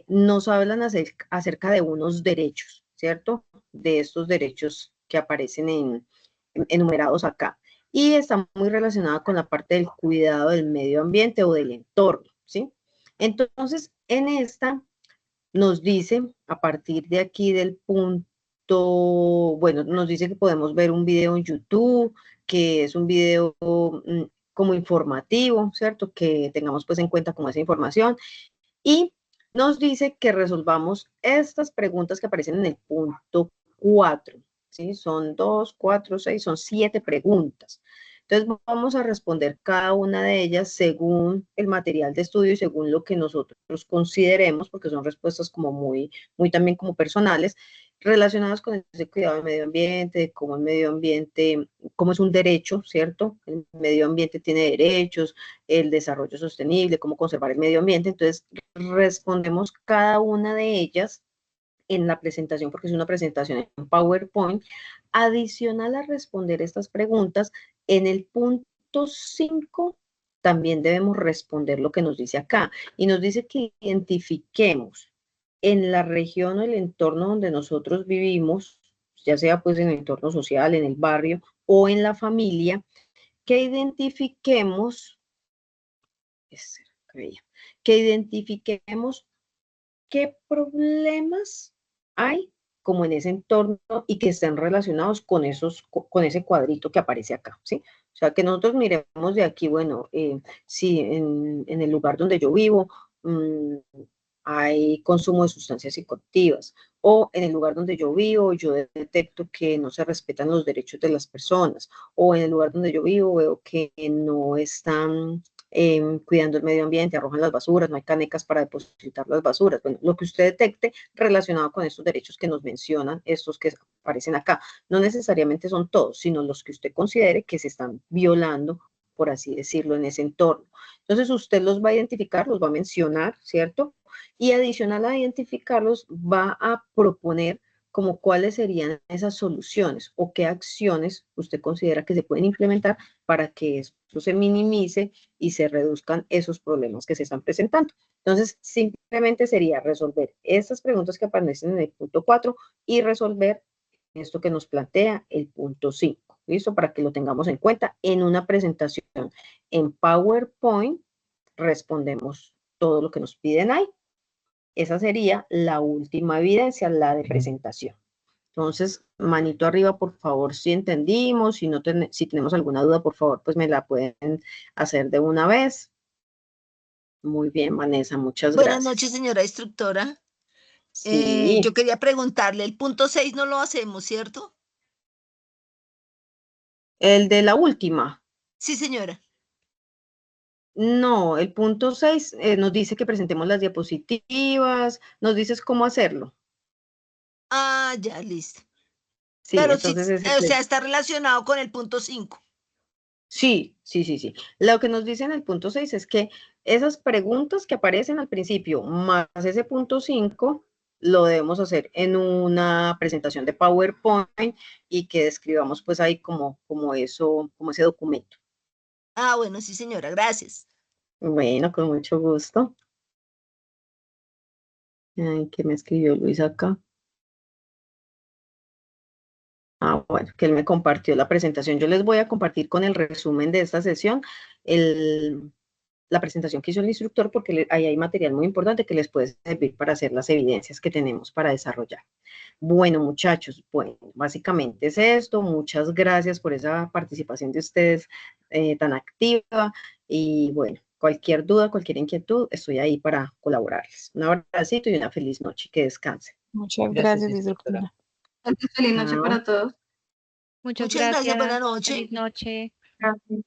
Nos hablan acerca de unos derechos, ¿cierto? De estos derechos que aparecen enumerados acá. Y está muy relacionada con la parte del cuidado del medio ambiente o del entorno, ¿sí? Entonces, en esta nos dice, a partir de aquí del punto, bueno, nos dice que podemos ver un video en YouTube, que es un video como informativo, ¿cierto? Que tengamos pues en cuenta como esa información. Y nos dice que resolvamos estas preguntas que aparecen en el punto 4, ¿sí? Son 2, 4, 6, son 7 preguntas. Entonces vamos a responder cada una de ellas según el material de estudio y según lo que nosotros consideremos, porque son respuestas como muy también como personales, relacionadas con ese cuidado del medio ambiente, cómo el medio ambiente, cómo es un derecho, ¿cierto? El medio ambiente tiene derechos, el desarrollo sostenible, cómo conservar el medio ambiente. Entonces respondemos cada una de ellas en la presentación, porque es una presentación en PowerPoint. Adicional a responder estas preguntas, en el punto 5 también debemos responder lo que nos dice acá, y nos dice que identifiquemos en la región o el entorno donde nosotros vivimos, ya sea pues en el entorno social, en el barrio o en la familia, que identifiquemos qué problemas hay como en ese entorno y que estén relacionados con ese cuadrito que aparece acá, ¿sí? O sea, que nosotros miremos de aquí, bueno, si en el lugar donde yo vivo hay consumo de sustancias psicoactivas, o en el lugar donde yo vivo yo detecto que no se respetan los derechos de las personas, o en el lugar donde yo vivo veo que no están cuidando el medio ambiente, arrojan las basuras, no hay canecas para depositar las basuras. Bueno, lo que usted detecte relacionado con estos derechos que nos mencionan, estos que aparecen acá, no necesariamente son todos, sino los que usted considere que se están violando, por así decirlo, en ese entorno. Entonces usted los va a identificar, los va a mencionar, ¿cierto? Y adicional a identificarlos, va a proponer como cuáles serían esas soluciones o qué acciones usted considera que se pueden implementar para que esto se minimice y se reduzcan esos problemas que se están presentando. Entonces, simplemente sería resolver estas preguntas que aparecen en el punto 4 y resolver esto que nos plantea el punto 5. ¿Listo? Para que lo tengamos en cuenta en una presentación en PowerPoint, respondemos todo lo que nos piden ahí. Esa sería la última evidencia, la de presentación. Entonces, manito arriba, por favor, si entendimos, si tenemos alguna duda, por favor, pues me la pueden hacer de una vez. Muy bien, Vanessa, muchas gracias. Buenas noches, señora instructora. Sí. Yo quería preguntarle, el punto 6 no lo hacemos, ¿cierto? ¿El de la última? Sí, señora. No, el punto 6 nos dice que presentemos las diapositivas, nos dices cómo hacerlo. Ah, ya, listo. Sí, pero entonces sí, o sea, está relacionado con el punto 5. Sí. Lo que nos dice en el punto 6 es que esas preguntas que aparecen al principio, más ese punto 5, lo debemos hacer en una presentación de PowerPoint y que describamos pues ahí como ese documento. Ah, bueno, sí, señora, gracias. Bueno, con mucho gusto. Ay, ¿qué me escribió Luis acá? Ah, bueno, que él me compartió la presentación. Yo les voy a compartir con el resumen de esta sesión la presentación que hizo el instructor, porque ahí hay material muy importante que les puede servir para hacer las evidencias que tenemos para desarrollar. Bueno, muchachos, bueno, básicamente es esto. Muchas gracias por esa participación de ustedes tan activa. Y bueno, cualquier duda, cualquier inquietud, estoy ahí para colaborarles. Un abracito y una feliz noche. Que descansen. Muchas gracias, instructora. Feliz noche para todos. Muchas Muchas gracias, gracias. buenas noches. Feliz noche. Gracias.